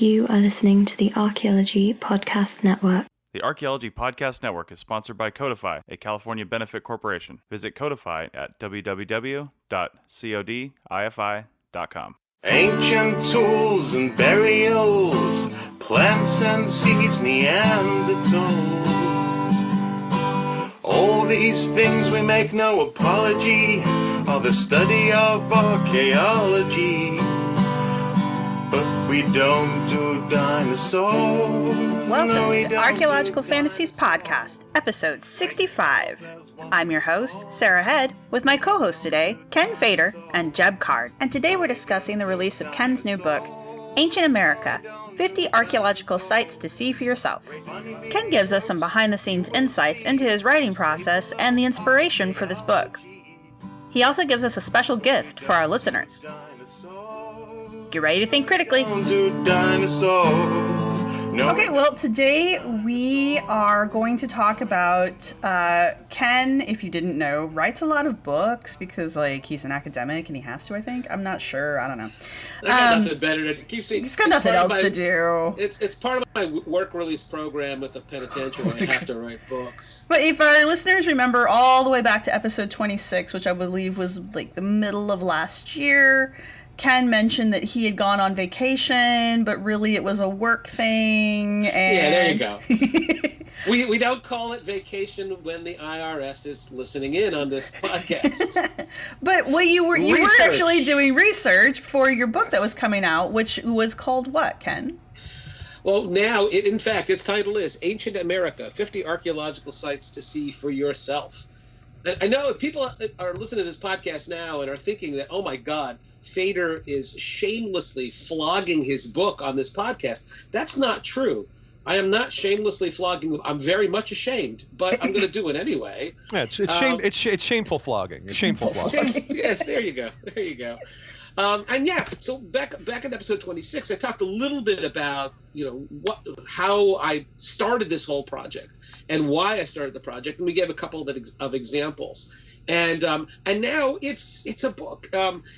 You are listening to the Archaeology Podcast Network. The Archaeology Podcast Network is sponsored by Codify, a California benefit corporation. Visit Codify at www.codifi.com. Ancient tools and burials, plants and seeds, Neanderthals. All these things we make no apology are the study of archaeology. But we don't do dinosaurs. Welcome to the Archaeological Fantasies Podcast, episode 65. I'm your host, Serra Head, with my co-hosts today, Ken Fader and Jeb Card. And today we're discussing the release of Ken's new book, Ancient America, 50 Archaeological Sites to See for Yourself. Ken gives us some behind-the-scenes insights into his writing process and the inspiration for this book. He also gives us a special gift for our listeners. Get ready to think critically. Do dinosaurs. No. Okay, well, today we are going to talk about Ken, if you didn't know, writes a lot of books because, he's an academic and he has to, I think. I'm not sure. I don't know. I got nothing better to keep saying. He's got nothing else to do. It's part of my work release program at the penitentiary. I have to write books. But if our listeners remember all the way back to episode 26, which I believe was the middle of last year, Ken mentioned that he had gone on vacation, but really it was a work thing. And yeah, there you go. We don't call it vacation when the IRS is listening in on this podcast. But you were actually doing research for your book that was coming out, which was called what, Ken? Well, now, in fact, its title is Ancient America, 50 Archaeological Sites to See for Yourself. And I know people are listening to this podcast now and are thinking that, oh my God, Fader is shamelessly flogging his book on this podcast. That's not true. I am not shamelessly flogging. I'm very much ashamed, but I'm going to do it anyway. Yeah, it's shameful flogging. It's shameful flogging. Yes, there you go. There you go. And yeah, so back in episode 26, I talked a little bit about how I started this whole project and why I started the project, and we gave a couple of examples. And now it's a book.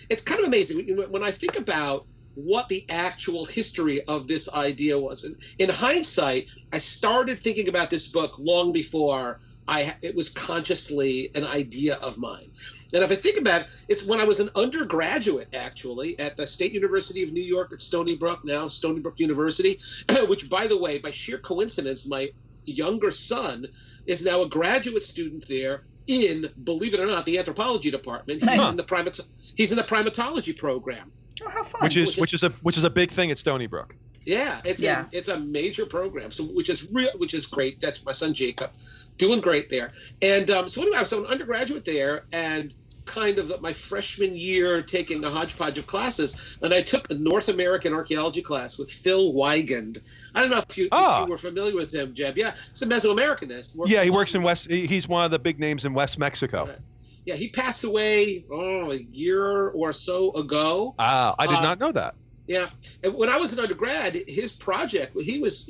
It's kind of amazing when I think about what the actual history of this idea was. In hindsight, I started thinking about this book long before it was consciously an idea of mine. And if I think about it, it's when I was an undergraduate, actually, at the State University of New York at Stony Brook, now Stony Brook University, which, by the way, by sheer coincidence, my younger son is now a graduate student there in, believe it or not, the anthropology department. He's in the primatology program. Oh, how fun! Which is a big thing at Stony Brook. Yeah, it's a major program. So which is great. That's my son Jacob, doing great there. And so anyway, I was an undergraduate there, and kind of my freshman year taking a hodgepodge of classes, and I took a North American archaeology class with Phil Weigand. I don't know if you were familiar with him, Jeb. Yeah, he's a Mesoamericanist. Yeah, he works in West. He's one of the big names in West Mexico. Yeah, he passed away a year or so ago. I did not know that. Yeah, and when I was an undergrad, his project, he was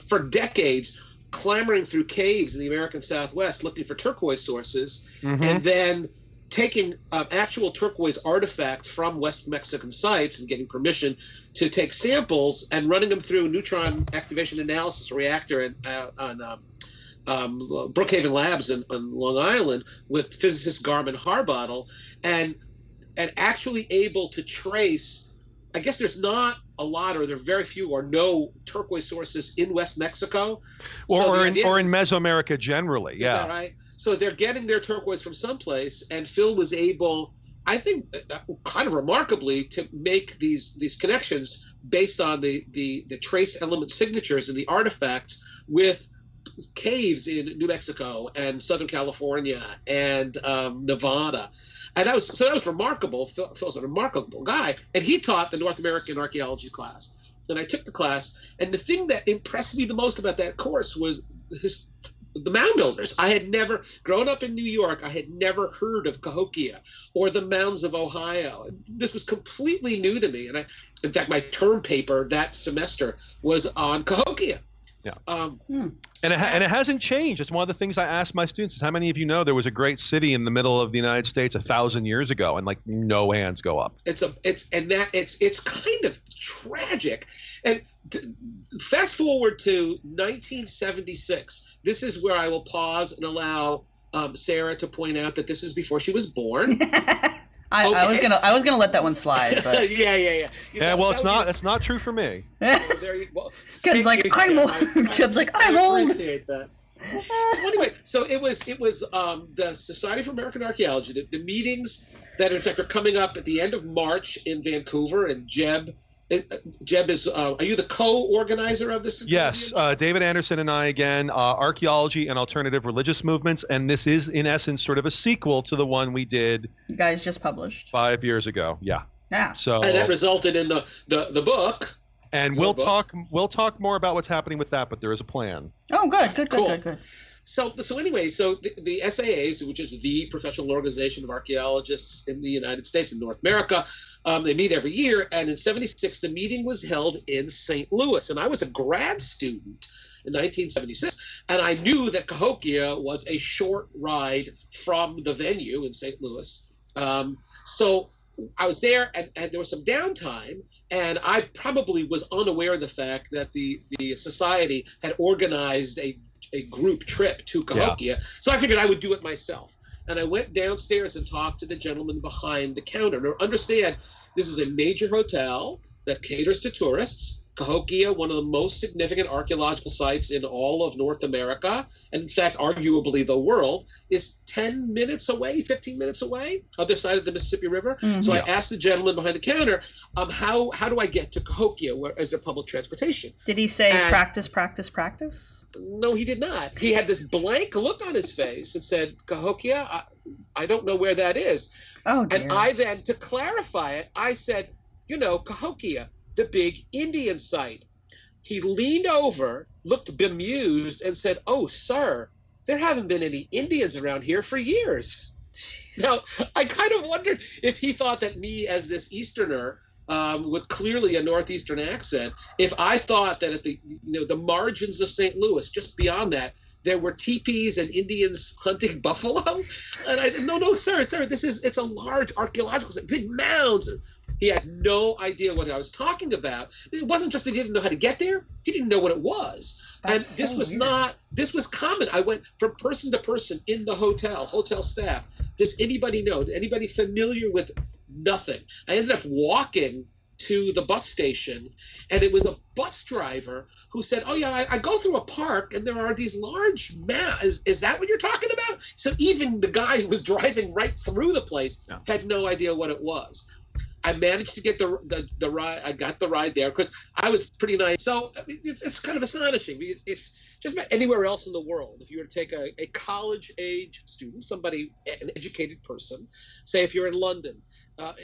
for decades clambering through caves in the American Southwest looking for turquoise sources, and then taking actual turquoise artifacts from West Mexican sites and getting permission to take samples and running them through a neutron activation analysis reactor on Brookhaven Labs on Long Island with physicist Garmin Harbottle, and actually able to trace, I guess there's not a lot, or there are very few or no turquoise sources in West Mexico. Or in Mesoamerica generally, yeah. Is that right? So they're getting their turquoise from someplace, and Phil was able, I think, kind of remarkably, to make these connections based on the trace element signatures and the artifacts with caves in New Mexico and Southern California and Nevada. And that was remarkable. Phil's a remarkable guy, and he taught the North American archaeology class. And I took the class, and the thing that impressed me the most about that course was the mound builders. I had never, growing up in New York, I had never heard of Cahokia or the mounds of Ohio. This was completely new to me. And in fact, my term paper that semester was on Cahokia. Yeah. And it hasn't changed. It's one of the things I ask my students is how many of you know there was a great city in the middle of the United States 1,000 years ago, and no hands go up. It's kind of tragic. And fast forward to 1976. This is where I will pause and allow Sarah to point out that this is before she was born. I was gonna let that one slide, but yeah. Well, it's not true for me. Ken's like, I'm old. Jeb's like, I'm old. I appreciate that. So anyway, it was the Society for American Archaeology, the meetings that in fact are coming up at the end of March in Vancouver, and Jeb is, are you the co-organizer of this? Yes, David Anderson and I again, Archaeology and Alternative Religious Movements, and this is in essence sort of a sequel to the one we did. You guys just published 5 years ago. Yeah. So and that resulted in the book. And we'll talk more about what's happening with that, but there is a plan. Oh, good. So anyway, the SAAs, which is the professional organization of archaeologists in the United States and North America, they meet every year. And in '76, the meeting was held in St. Louis, and I was a grad student in 1976, and I knew that Cahokia was a short ride from the venue in St. Louis. So I was there, and there was some downtime. And I probably was unaware of the fact that the society had organized a group trip to Cahokia. Yeah. So I figured I would do it myself. And I went downstairs and talked to the gentleman behind the counter. Now, understand, this is a major hotel that caters to tourists. Cahokia, one of the most significant archaeological sites in all of North America, and in fact, arguably the world, is 10 minutes away, 15 minutes away, other side of the Mississippi River. Mm-hmm. So I asked the gentleman behind the counter, how do I get to Cahokia? Where is there public transportation? Did he say practice? No, he did not. He had this blank look on his face and said, Cahokia, I don't know where that is. Oh, dear. And I then, to clarify it, I said, Cahokia, the big Indian site. He leaned over, looked bemused, and said, "Oh, sir, there haven't been any Indians around here for years." Jeez. Now, I kind of wondered if he thought that me, as this Easterner, with clearly a Northeastern accent, if I thought that at the margins of St. Louis, just beyond that, there were teepees and Indians hunting buffalo. And I said, no, sir, it's a large archaeological site, big mounds. He had no idea what I was talking about. It wasn't just that he didn't know how to get there. He didn't know what it was. That's and this was weird. This was common. I went from person to person in the hotel staff. Does anybody know? Anybody familiar with nothing? I ended up walking to the bus station, and it was a bus driver who said, "Oh yeah, I go through a park, and there are these large mounds. Is that what you're talking about?" So even the guy who was driving right through the place had no idea what it was. I managed to get the ride. I got the ride there because I was pretty nice. So it's kind of astonishing. If just about anywhere else in the world, if you were to take a college-age student, an educated person, say if you're in London,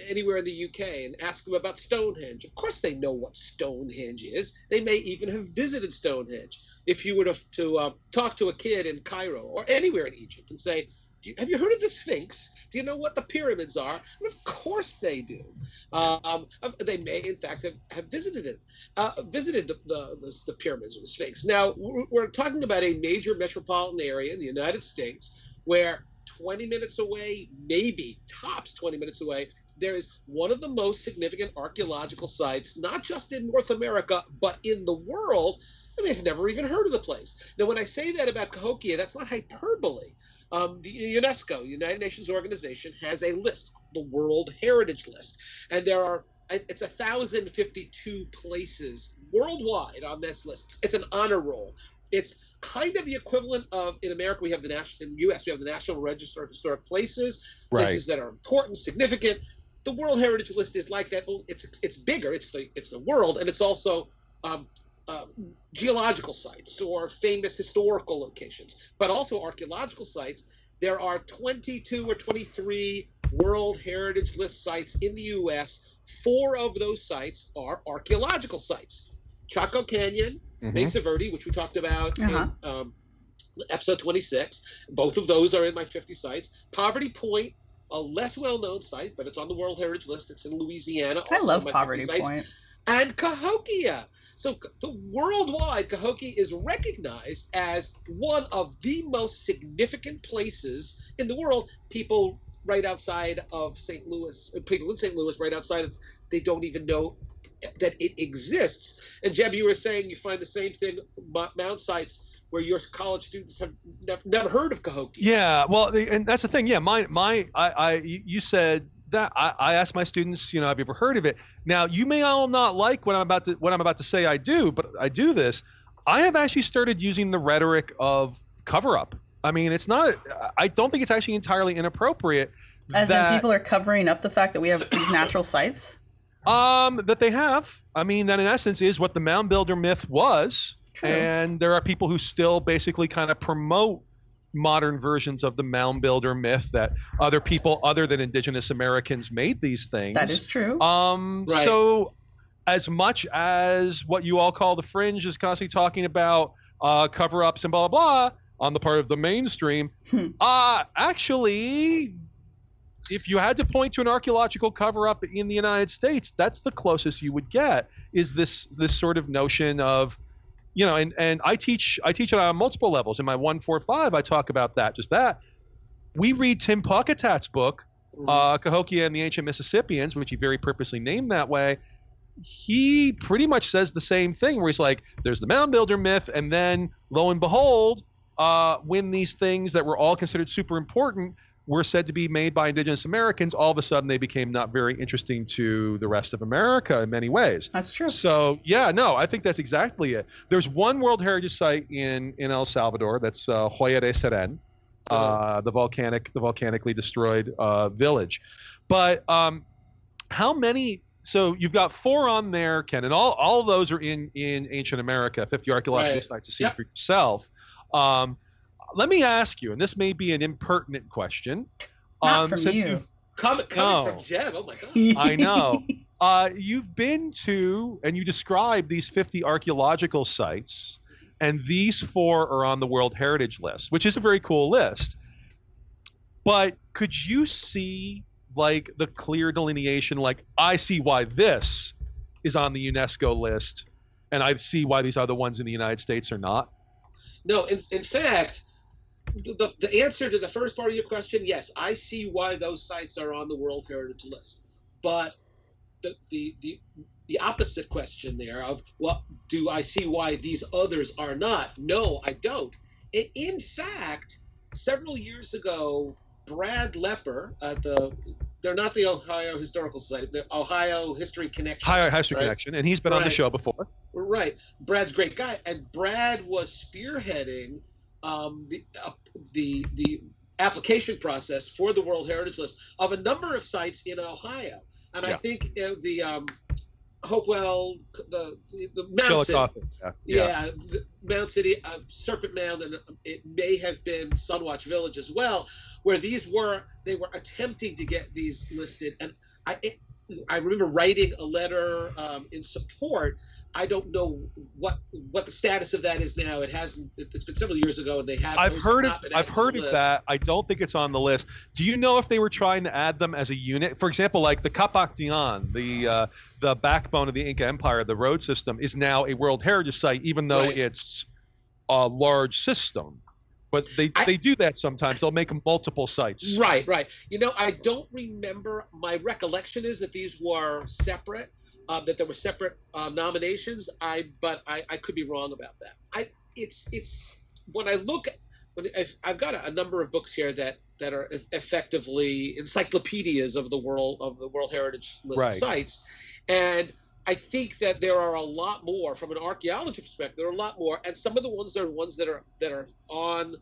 anywhere in the UK, and ask them about Stonehenge, of course they know what Stonehenge is. They may even have visited Stonehenge. If you were to talk to a kid in Cairo or anywhere in Egypt and say, have you heard of the Sphinx? Do you know what the pyramids are? And of course they do. They may, in fact, have visited the pyramids or the Sphinx. Now, we're talking about a major metropolitan area in the United States where 20 minutes away, maybe tops 20 minutes away, there is one of the most significant archaeological sites, not just in North America, but in the world, and they've never even heard of the place. Now, when I say that about Cahokia, that's not hyperbole. The UNESCO, United Nations organization, has a list, the World Heritage List, and it's 1,052 places worldwide on this list. It's an honor roll. It's kind of the equivalent of, in America, in the U.S., we have the National Register of Historic Places, places that are important, significant. The World Heritage List is like that. It's bigger. It's the world, and it's also geological sites or famous historical locations, but also archaeological sites. There are 22 or 23 World Heritage List sites in the U.S. 4 of those sites are archaeological sites. Chaco Canyon, Mesa Verde, which we talked about in episode 26. Both of those are in my 50 sites. Poverty Point, a less well-known site, but it's on the World Heritage List. It's in Louisiana. I love Poverty Point. And Cahokia. So worldwide, Cahokia is recognized as one of the most significant places in the world. People right outside of St. Louis, people in St. Louis right outside, they don't even know that it exists. And Jeb, you were saying you find the same thing mound sites where your college students have never heard of Cahokia. Yeah, well, and that's the thing. Yeah, you said that I asked my students, have you ever heard of it? Now, you may all not like what I'm about to say. I do, but I do this. I have actually started using the rhetoric of cover up. I mean, it's not. I don't think it's actually entirely inappropriate. As in, people are covering up the fact that we have these natural sites. That they have. I mean, that in essence is what the mound builder myth was. True. And there are people who still basically kind of promote modern versions of the mound builder myth that other people other than indigenous Americans made these things. That is true. Right. So as much as what you all call the fringe is constantly talking about cover-ups and blah, blah, blah on the part of the mainstream, actually, if you had to point to an archaeological cover-up in the United States, that's the closest you would get, is this sort of notion of, and I teach it on multiple levels. In my 145, I talk about that. Just that. We read Tim Pawcatat's book, Cahokia and the Ancient Mississippians, which he very purposely named that way. He pretty much says the same thing, where he's like, there's the mound builder myth, and then lo and behold, when these things that were all considered super important were said to be made by indigenous Americans, all of a sudden they became not very interesting to the rest of America in many ways. That's true. So yeah, no, I think that's exactly it. There's one World Heritage Site in El Salvador, that's Joya de Serén, the volcanically destroyed village. But how many? So you've got 4 on there, Ken, and all of those are in ancient America, 50 archaeological sites to see for yourself. Let me ask you, and this may be an impertinent question. Not from you. Coming from Jeb, oh my God. I know. You've been to, and you described these 50 archaeological sites, and these 4 are on the World Heritage List, which is a very cool list. But could you see like the clear delineation, like I see why this is on the UNESCO list, and I see why these other ones in the United States are not? No, in fact, the answer to the first part of your question, yes, I see why those sites are on the World Heritage List. But the opposite question there of, well, do I see why these others are not? No, I don't. In fact, several years ago, Brad Lepper at they're not the Ohio Historical Society, they're Ohio History Connection. Ohio History Connection, and he's been on the show before. Right. Brad's a great guy, and Brad was spearheading the application process for the World Heritage List of a number of sites in Ohio. And I think the Hopewell, the Mount City, the Mount City, Serpent Mound, and it may have been Sunwatch Village as well, where they were attempting to get these listed. And I remember writing a letter in support. I don't know what the status of that is now. It's been several years ago, and they have. I've heard of that. I don't think it's on the list. Do you know if they were trying to add them as a unit? For example, like the Capactian, the backbone of the Inca Empire, the road system, is now a World Heritage Site, even though it's a large system. But they do that sometimes. They'll make multiple sites. Right. I don't remember. My recollection is that these were separate. That there were separate nominations. But I could be wrong about that. It's when I look at, I've got a number of books here that are effectively encyclopedias of the World Heritage List sites, and I think that there are a lot more from an archaeology perspective. There are a lot more, and some of the ones that are on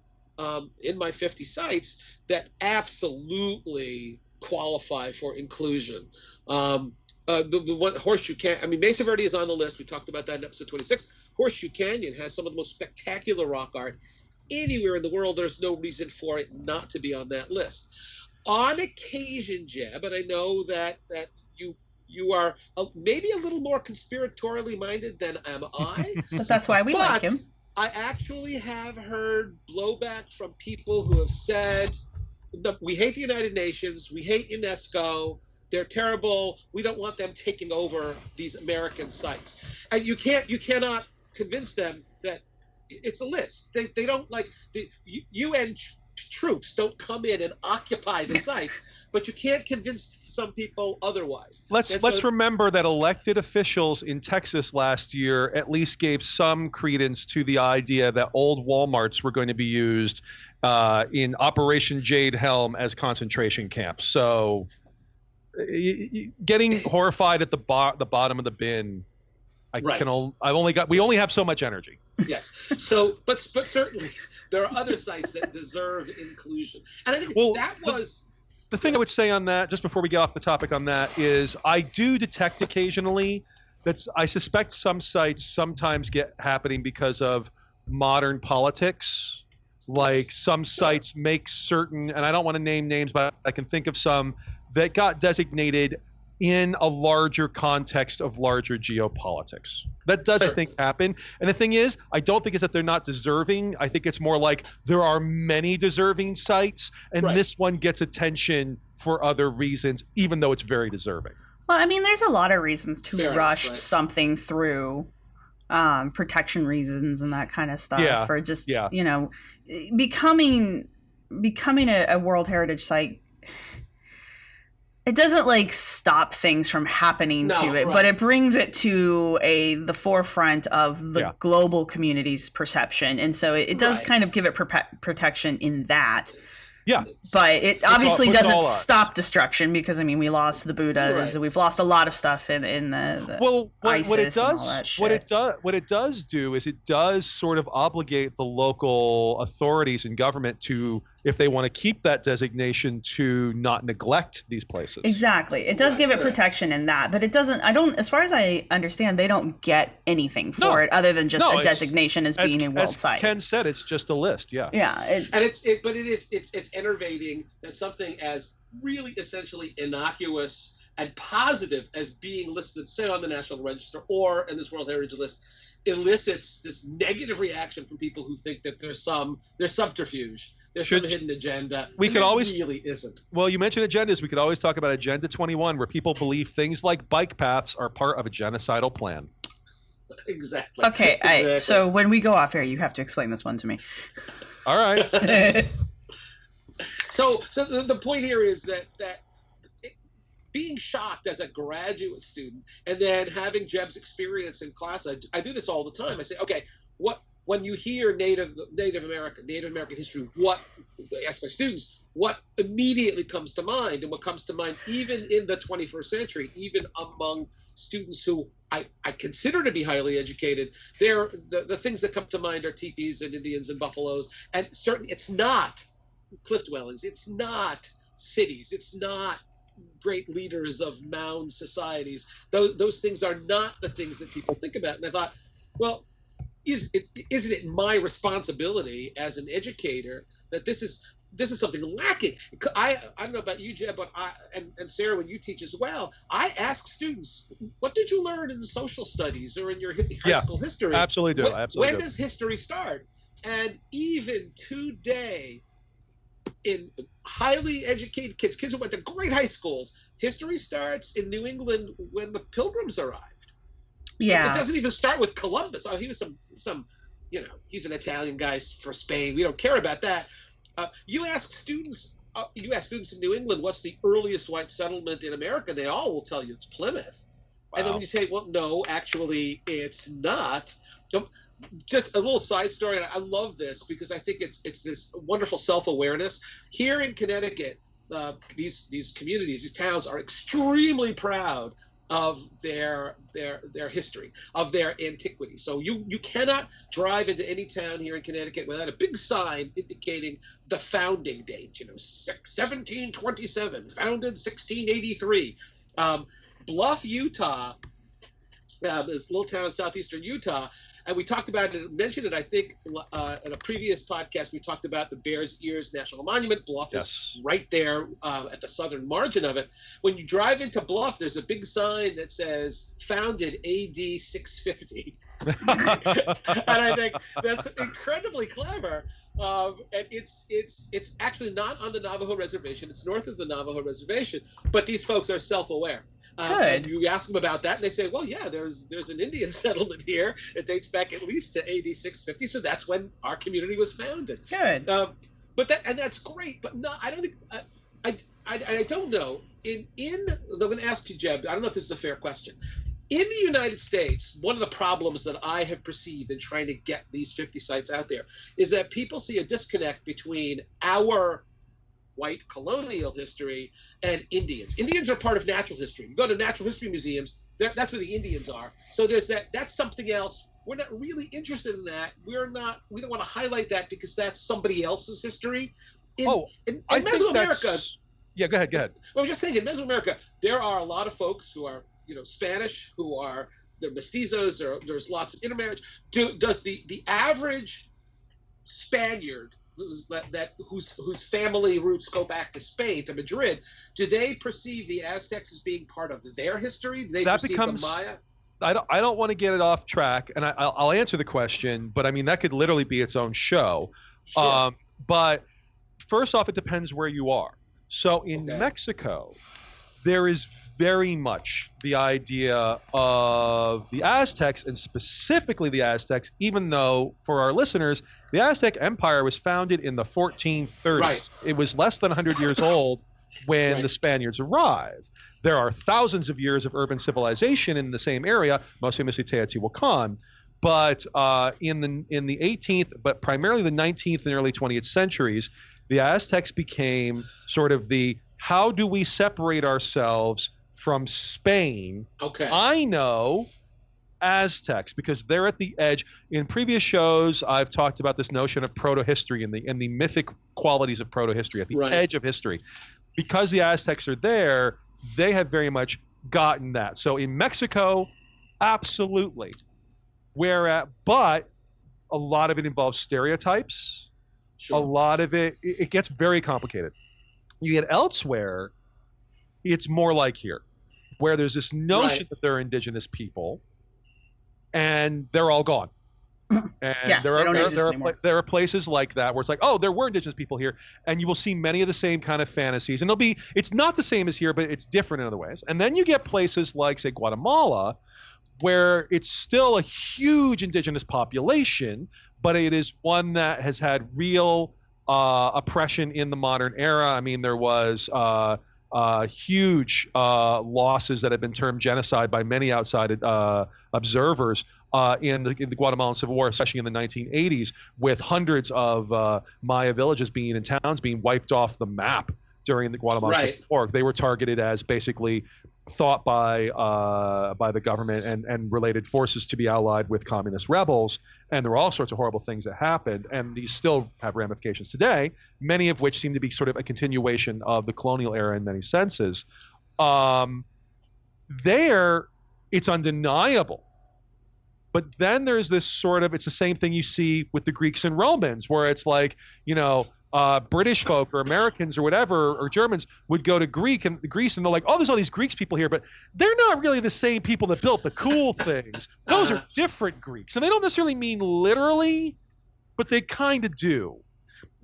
in my 50 sites that absolutely qualify for inclusion. The one Horseshoe Canyon, I mean, Mesa Verde is on the list. We talked about that in episode 26. Horseshoe Canyon has some of the most spectacular rock art anywhere in the world. There's no reason for it not to be on that list. On occasion, Jeb, and I know that you are maybe a little more conspiratorially minded than am I. But that's why we like him. I actually have heard blowback from people who have said, we hate the United Nations, we hate UNESCO, they're terrible. We don't want them taking over these American sites. And you cannot convince them that it's a list. They don't like the UN troops don't come in and occupy the sites, but you can't convince some people otherwise. Let's remember that elected officials in Texas last year at least gave some credence to the idea that old Walmarts were going to be used in Operation Jade Helm as concentration camps. So getting horrified at the bottom of the bin, we only have so much energy. Yes. So, but certainly there are other sites that deserve inclusion, and I think the thing I would say on that, just before we get off the topic on that, is I do detect occasionally I suspect some sites sometimes get happening because of modern politics. Like some sites make certain, and I don't want to name names, but I can think of some that got designated in a larger context of larger geopolitics. That does, I think, happen. And the thing is, I don't think it's that they're not deserving. I think it's more like there are many deserving sites, and this one gets attention for other reasons, even though it's very deserving. Well, I mean, there's a lot of reasons to rush something through, protection reasons and that kind of stuff, or just, you know, becoming a World Heritage Site. It doesn't like stop things from happening to it, but it brings it to the forefront of the global community's perception, and so it does kind of give it protection in that. Yeah, but it obviously doesn't stop destruction, because I mean we lost the Buddhas, we've lost a lot of stuff in the ISIS what it does, and all that shit. what it does do is it does sort of obligate the local authorities and government to, if they want to keep that designation, to not neglect these places. Exactly. It does give it protection in that, but it doesn't, as far as I understand, they don't get anything for it other than just a designation as being a world site. Ken said, it's just a list. Yeah. And it's enervating that something as really essentially innocuous and positive as being listed, say, on the National Register or in this World Heritage List, elicits this negative reaction from people who think that there's subterfuge, there's some hidden agenda. Really isn't. Well, you mentioned agendas. We could always talk about Agenda 21, where people believe things like bike paths are part of a genocidal plan. Exactly. Okay, so when we go off air, you have to explain this one to me. All right. So the point here is that being shocked as a graduate student and then having Jeb's experience in class, I do this all the time. I say, okay, when you hear Native American history, I ask my students, what immediately comes to mind? And what comes to mind, even in the 21st century, even among students who I consider to be highly educated, the things that come to mind are teepees and Indians and buffaloes. And certainly it's not cliff dwellings. It's not cities. It's not great leaders of mound societies. Those things are not the things that people think about. And I thought, well, isn't it my responsibility as an educator that this is something lacking? I don't know about you, Jeb, but and Sarah, when you teach as well, I ask students, what did you learn in social studies or in your high school history? Absolutely do. When does history start? And even today, in highly educated kids who went to great high schools, history starts in New England when the Pilgrims arrived. Yeah. It doesn't even start with Columbus. Oh, he was some, he's an Italian guy for Spain. We don't care about that. You ask students in New England, what's the earliest white settlement in America? They all will tell you it's Plymouth. Wow. And then when you say, well, no, actually it's not. Just a little side story, and I love this because I think it's this wonderful self-awareness. Here in Connecticut, these communities, these towns are extremely proud of their history, of their antiquity. So you cannot drive into any town here in Connecticut without a big sign indicating the founding date. 1727, founded 1683. Bluff, Utah, this little town in southeastern Utah. And we talked about it, mentioned it, I think, in a previous podcast. We talked about the Bears Ears National Monument. Bluff is right there at the southern margin of it. When you drive into Bluff, there's a big sign that says, founded AD 650. And I think that's incredibly clever. And it's actually not on the Navajo Reservation. It's north of the Navajo Reservation. But these folks are self-aware. And you ask them about that, and they say, well, yeah, there's an Indian settlement here. It dates back at least to AD 650, so that's when our community was founded. Good. But that's great. But no, I don't think I don't know. I'm going to ask you, Jeb. I don't know if this is a fair question. In the United States, one of the problems that I have perceived in trying to get these 50 sites out there is that people see a disconnect between our white colonial history and Indians. Indians are part of natural history. You go to natural history museums, that's where the Indians are. So there's that's something else. We're not really interested in that. We don't want to highlight that because that's somebody else's history. In Mesoamerica. Yeah, go ahead. Well, I'm just saying, in Mesoamerica, there are a lot of folks who are, Spanish, they're mestizos, there's lots of intermarriage. Does the average Spaniard whose family roots go back to Spain, to Madrid, do they perceive the Aztecs as being part of their history? Do they perceive the Maya? I don't want to get it off track, and I'll answer the question, but I mean, that could literally be its own show. Sure. But first off, it depends where you are. So in Mexico, there is very much the idea of the Aztecs, and specifically the Aztecs, even though for our listeners, the Aztec Empire was founded in the 1430s. Right. It was less than 100 years old when the Spaniards arrived. There are thousands of years of urban civilization in the same area, most famously Teotihuacan. But in the 18th, but primarily the 19th and early 20th centuries, the Aztecs became sort of how do we separate ourselves from Spain? Okay. I know Aztecs because they're at the edge. In previous shows, I've talked about this notion of proto-history and the mythic qualities of proto-history at the edge of history. Because the Aztecs are there, they have very much gotten that. So in Mexico, absolutely. But a lot of it involves stereotypes. Sure. A lot of it gets very complicated. You get elsewhere, it's more like here, where there's this notion that they're indigenous people, and they're all gone. And there are places like that where it's like, oh, there were indigenous people here, and you will see many of the same kind of fantasies, and it's not the same as here, but it's different in other ways. And then you get places like, say, Guatemala, where it's still a huge indigenous population, but it is one that has had real oppression in the modern era. I mean, there was huge losses that have been termed genocide by many outside observers in the Guatemalan Civil War, especially in the 1980s, with hundreds of Maya villages and towns being wiped off the map during the Guatemalan Civil War. They were targeted as basically thought by the government and related forces to be allied with communist rebels, and there were all sorts of horrible things that happened, and these still have ramifications today, many of which seem to be sort of a continuation of the colonial era in many senses. There, it's undeniable. But then there's this sort of, it's the same thing you see with the Greeks and Romans, where it's like, British folk or Americans or whatever, or Germans would go to Greece and they're like, oh, there's all these Greeks people here, but they're not really the same people that built the cool things. Those are different Greeks. And they don't necessarily mean literally, but they kind of do.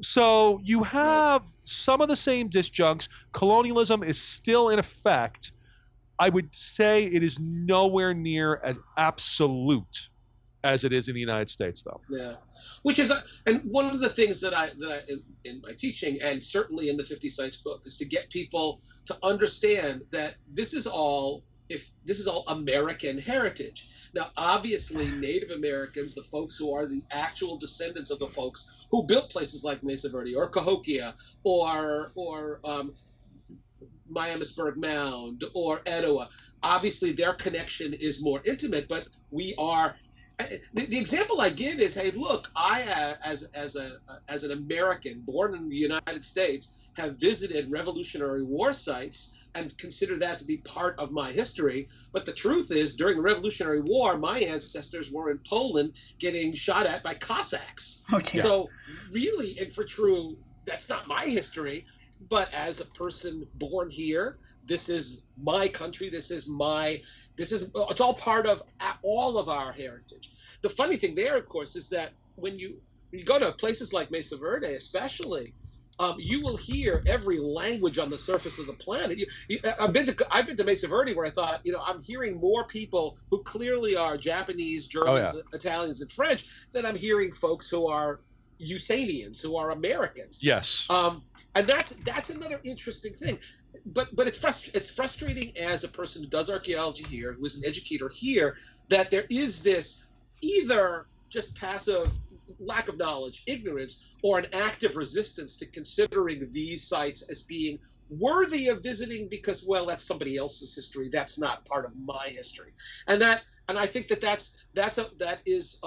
So you have some of the same disjuncts. Colonialism is still in effect. I would say it is nowhere near as absolute as it is in the United States, though. Yeah, which is, and one of the things that I in my teaching, and certainly in the 50 Sites book, is to get people to understand that this is all American heritage. Now, obviously, Native Americans, the folks who are the actual descendants of the folks who built places like Mesa Verde or Cahokia or Miamisburg Mound or Etowah, obviously their connection is more intimate, but we are. The example I give is, hey, look, I as an American born in the United States have visited Revolutionary War sites and consider that to be part of my history. But the truth is, during the Revolutionary War, my ancestors were in Poland getting shot at by Cossacks. Oh, dear. So really, and for true, that's not my history. But as a person born here, this is my country. It's all part of all of our heritage. The funny thing there, of course, is that when you go to places like Mesa Verde, especially, you will hear every language on the surface of the planet. I've been to Mesa Verde, where I thought, I'm hearing more people who clearly are Japanese, Germans, Italians, and French than I'm hearing folks who are Usanians, who are Americans. Yes. And that's another interesting thing. But it's frustrating as a person who does archaeology here, who is an educator here, that there is this either just passive lack of knowledge, ignorance, or an active resistance to considering these sites as being worthy of visiting because, well, that's somebody else's history. That's not part of my history. And I think that is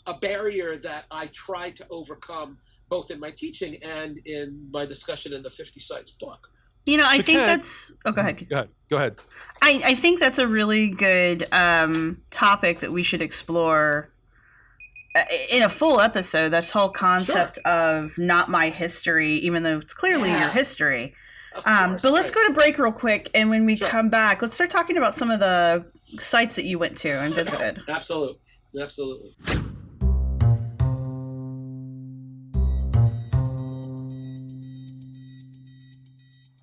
a barrier that I try to overcome both in my teaching and in my discussion in the 50 Sites book. You know, I So think Ken- that's... Oh, go ahead. Go ahead. I think that's a really good topic that we should explore in a full episode. This whole concept of not my history, even though it's clearly your history. Of course, But let's right. go to break real quick, and when we Sure. come back, let's start talking about some of the sites that you went to and visited. Absolutely.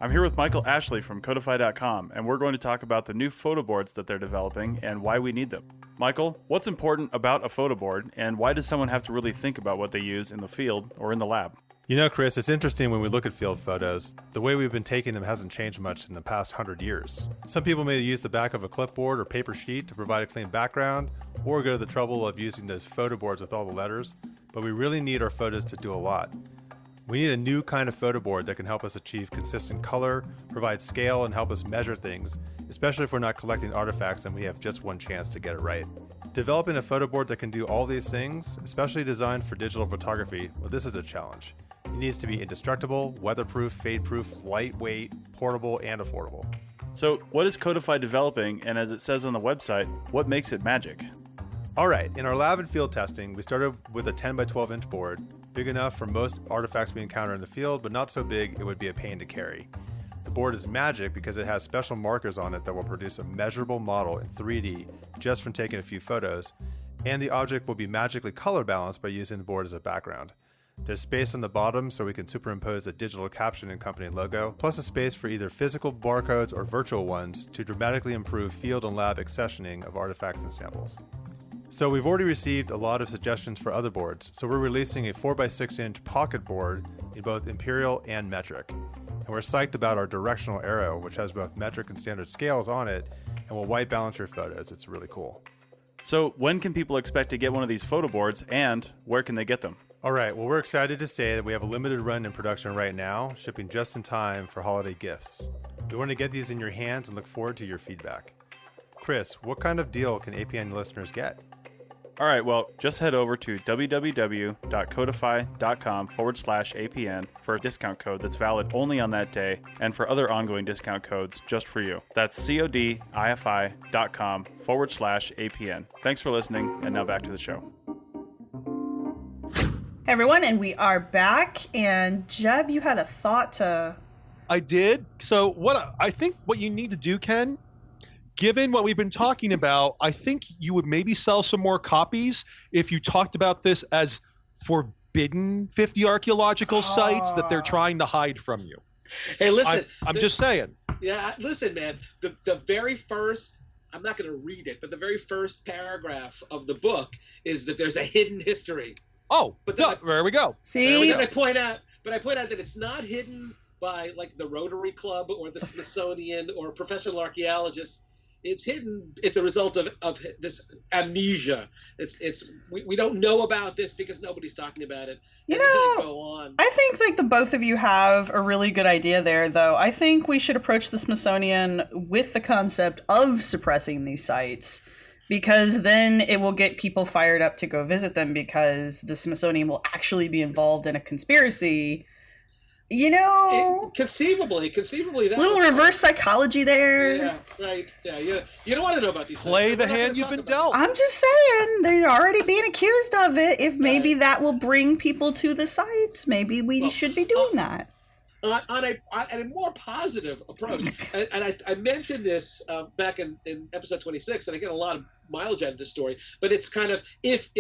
I'm here with Michael Ashley from Codify.com, and we're going to talk about the new photo boards that they're developing and why we need them. Michael, what's important about a photo board, and why does someone have to really think about what they use in the field or in the lab? You know, Chris, it's interesting when we look at field photos, the way we've been taking them hasn't changed much in the past 100 years. Some people may use the back of a clipboard or paper sheet to provide a clean background, or go to the trouble of using those photo boards with all the letters, but we really need our photos to do a lot. We need a new kind of photo board that can help us achieve consistent color, provide scale, and help us measure things, especially if we're not collecting artifacts and we have just one chance to get it right. Developing a photo board that can do all these things, especially designed for digital photography, well, this is a challenge. It needs to be indestructible, weatherproof, fade-proof, lightweight, portable, and affordable. So, what is Codify developing, and as it says on the website, what makes it magic? All right, in our lab and field testing, we started with a 10 by 12 inch board, big enough for most artifacts we encounter in the field, but not so big it would be a pain to carry. The board is magic because it has special markers on it that will produce a measurable model in 3D just from taking a few photos, and the object will be magically color balanced by using the board as a background. There's space on the bottom so we can superimpose a digital caption and company logo, plus a space for either physical barcodes or virtual ones to dramatically improve field and lab accessioning of artifacts and samples. So we've already received a lot of suggestions for other boards, so we're releasing a 4x6 inch pocket board in both imperial and metric. And we're psyched about our directional arrow, which has both metric and standard scales on it, and will white balance your photos. It's really cool. So, when can people expect to get one of these photo boards, and where can they get them? All right, well, we're excited to say that we have a limited run in production right now, shipping just in time for holiday gifts. We want to get these in your hands and look forward to your feedback. Chris, what kind of deal can APN listeners get? All right, well, just head over to www.codify.com/APN for a discount code that's valid only on that day, and for other ongoing discount codes just for you. That's codifi.com/APN. Thanks for listening, and now back to the show. Hey everyone, and we are back. And Jeb, you had a thought to... I did. So I think what you need to do, Ken, given what we've been talking about, I think you would maybe sell some more copies if you talked about this as forbidden 50 archaeological sites that they're trying to hide from you. Hey, listen. I'm just saying. Yeah, listen, man. The very first, I'm not going to read it, but the very first paragraph of the book is that there's a hidden history. Oh, But then there we go. See? But I point out that it's not hidden by like the Rotary Club or the Smithsonian or professional archaeologists. It's hidden. It's a result of this amnesia. We don't know about this because nobody's talking about it. You And then know, they go on. I think like the both of you have a really good idea there, though. I think we should approach the Smithsonian with the concept of suppressing these sites, because then it will get people fired up to go visit them, because the Smithsonian will actually be involved in a conspiracy. You know, Conceivably, that little reverse psychology there. Yeah, right. Yeah, you don't want to know about these things. Play So the we're not hand gonna you've talk been about dealt. I'm just saying, they're already being accused of it. If maybe Right. that will bring people to the sites, maybe we should be doing that. on a more positive approach. And I mentioned this back in episode 26, and I get a lot of mileage out of this story. But it's kind of if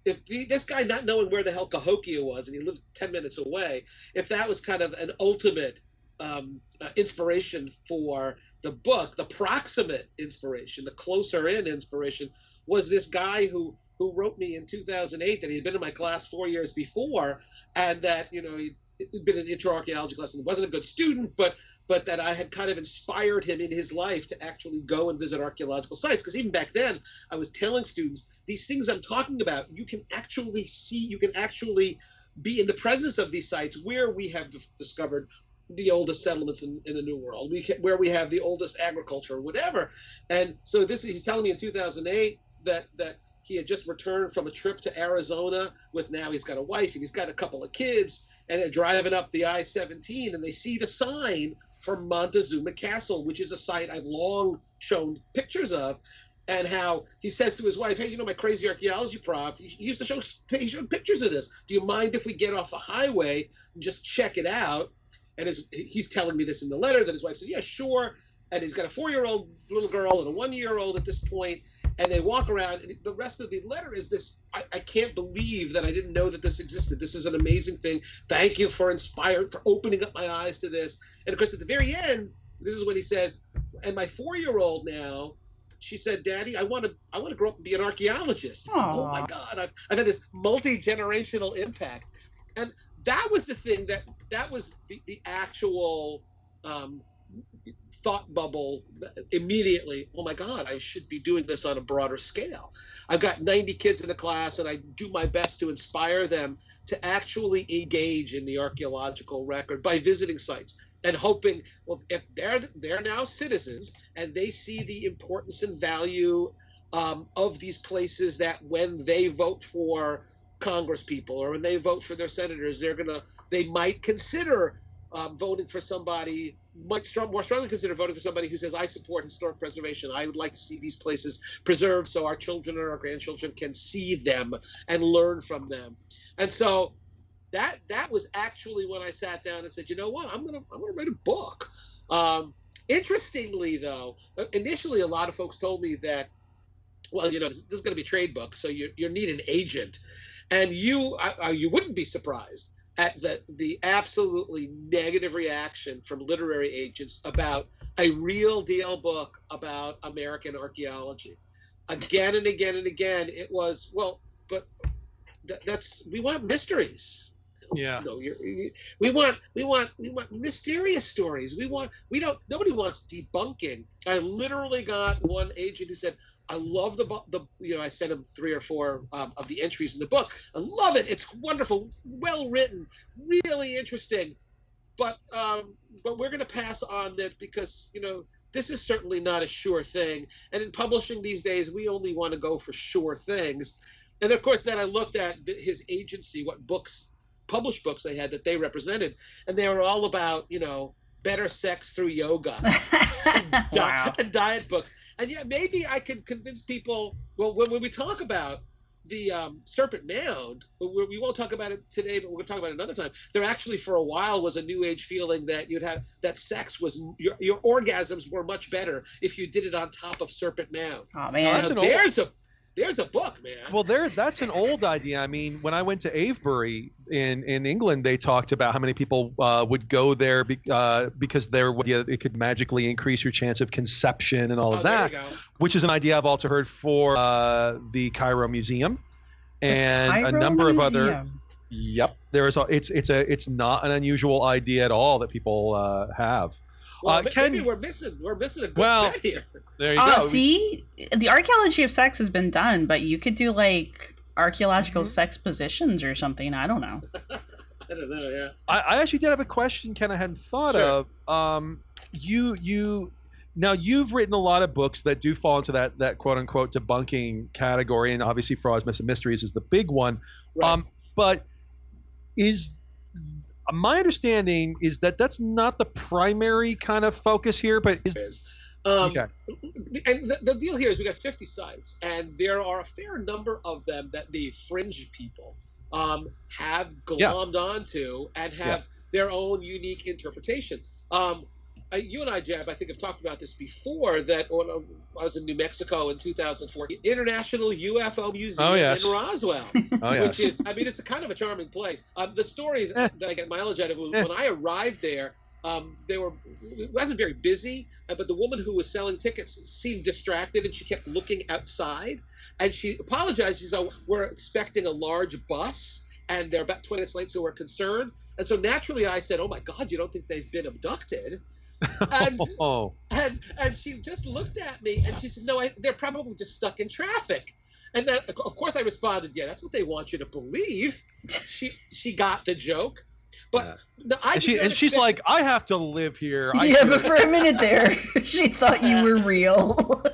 this guy not knowing where the hell Cahokia was, and he lived 10 minutes away, if that was kind of an ultimate inspiration for the book, the proximate inspiration, the closer in inspiration, was this guy who who wrote me in 2008 that he had been in my class 4 years before, and that he'd been in an intro archaeology class and wasn't a good student, but that I had kind of inspired him in his life to actually go and visit archaeological sites. Because even back then, I was telling students, these things I'm talking about, you can actually see, you can actually be in the presence of these sites where we have discovered the oldest settlements in the New World, where we have the oldest agriculture, or whatever. And so he's telling me in 2008 that he had just returned from a trip to Arizona now he's got a wife and he's got a couple of kids, and they're driving up the I-17 and they see the sign for Montezuma Castle, which is a site I've long shown pictures of, and how he says to his wife, hey, my crazy archaeology prof, he used to show pictures of this. Do you mind if we get off the highway and just check it out? And he's telling me this in the letter that his wife said, yeah, sure. And he's got a 4-year-old little girl and a 1-year-old at this point, and they walk around. And the rest of the letter is this: I can't believe that I didn't know that this existed. This is an amazing thing. Thank you for opening up my eyes to this. And of course, at the very end, this is when he says, and my 4-year-old now, she said, Daddy, I want to grow up and be an archaeologist. Aww. Oh my God, I've had this multi-generational impact. And that was the thing that was the actual thought bubble immediately. Oh my God, I should be doing this on a broader scale. I've got 90 kids in the class, and I do my best to inspire them to actually engage in the archaeological record by visiting sites and hoping, well, if they're now citizens and they see the importance and value of these places, that when they vote for Congress people or when they vote for their senators, they might consider voting for somebody, more strongly consider voting for somebody who says, I support historic preservation. I would like to see these places preserved so our children and our grandchildren can see them and learn from them. And so that was actually when I sat down and said, you know what, I'm gonna write a book. Interestingly, though, initially a lot of folks told me that, well, this is going to be a trade book, so you need an agent, and you wouldn't be surprised at the absolutely negative reaction from literary agents about a real deal book about American archaeology. Again and again and again, it was, well, but we want mysteries. Yeah. We want mysterious stories. Nobody wants debunking. I literally got one agent who said, I love I sent him 3 or 4 of the entries in the book. I love it. It's wonderful, well written, really interesting. But we're going to pass on that because, this is certainly not a sure thing. And in publishing these days, we only want to go for sure things. And of course, then I looked at his agency, what published books they had that they represented, and they were all about, better sex through yoga and diet books. And yeah, maybe I can convince people, well, when we talk about the Serpent Mound, we won't talk about it today, but we're going to talk about it another time. There actually, for a while, was a New Age feeling that that sex was, your orgasms were much better if you did it on top of Serpent Mound. Oh, man. There's a book, man. Well, that's an old idea. I mean, when I went to Avebury in England, they talked about how many people would go there because it could magically increase your chance of conception and all of that, which is an idea I've also heard for the Cairo Museum and a number of other. Yep, it's not an unusual idea at all that people have. Well, maybe we're missing a good bet here. There you go. See, the archaeology of sex has been done, but you could do like archaeological sex positions or something. I don't know. I don't know. Yeah. I actually did have a question Ken I hadn't thought of. Now you've written a lot of books that do fall into that quote unquote debunking category, and obviously Frauds, Myths, and Mysteries is the big one. Right. But my understanding is that that's not the primary kind of focus here, but okay. And the deal here is we got 50 sites, and there are a fair number of them that the fringe people have glommed onto and have their own unique interpretation. You and I, Jeb, I think have talked about this before, that when I was in New Mexico in 2004, International UFO Museum in Roswell, which is, it's a kind of a charming place. The story that I get mileage out of was when I arrived there, It wasn't very busy, but the woman who was selling tickets seemed distracted, and she kept looking outside. And she apologized. She said, "We're expecting a large bus, and they're about 20 minutes late, so we're concerned." And so naturally, I said, "Oh my God, you don't think they've been abducted?" And and she just looked at me, and she said, "No, they're probably just stuck in traffic." And then, of course, I responded, "Yeah, that's what they want you to believe." She got the joke. But no, she's like, "I have to live here." But for a minute there, she thought you were real.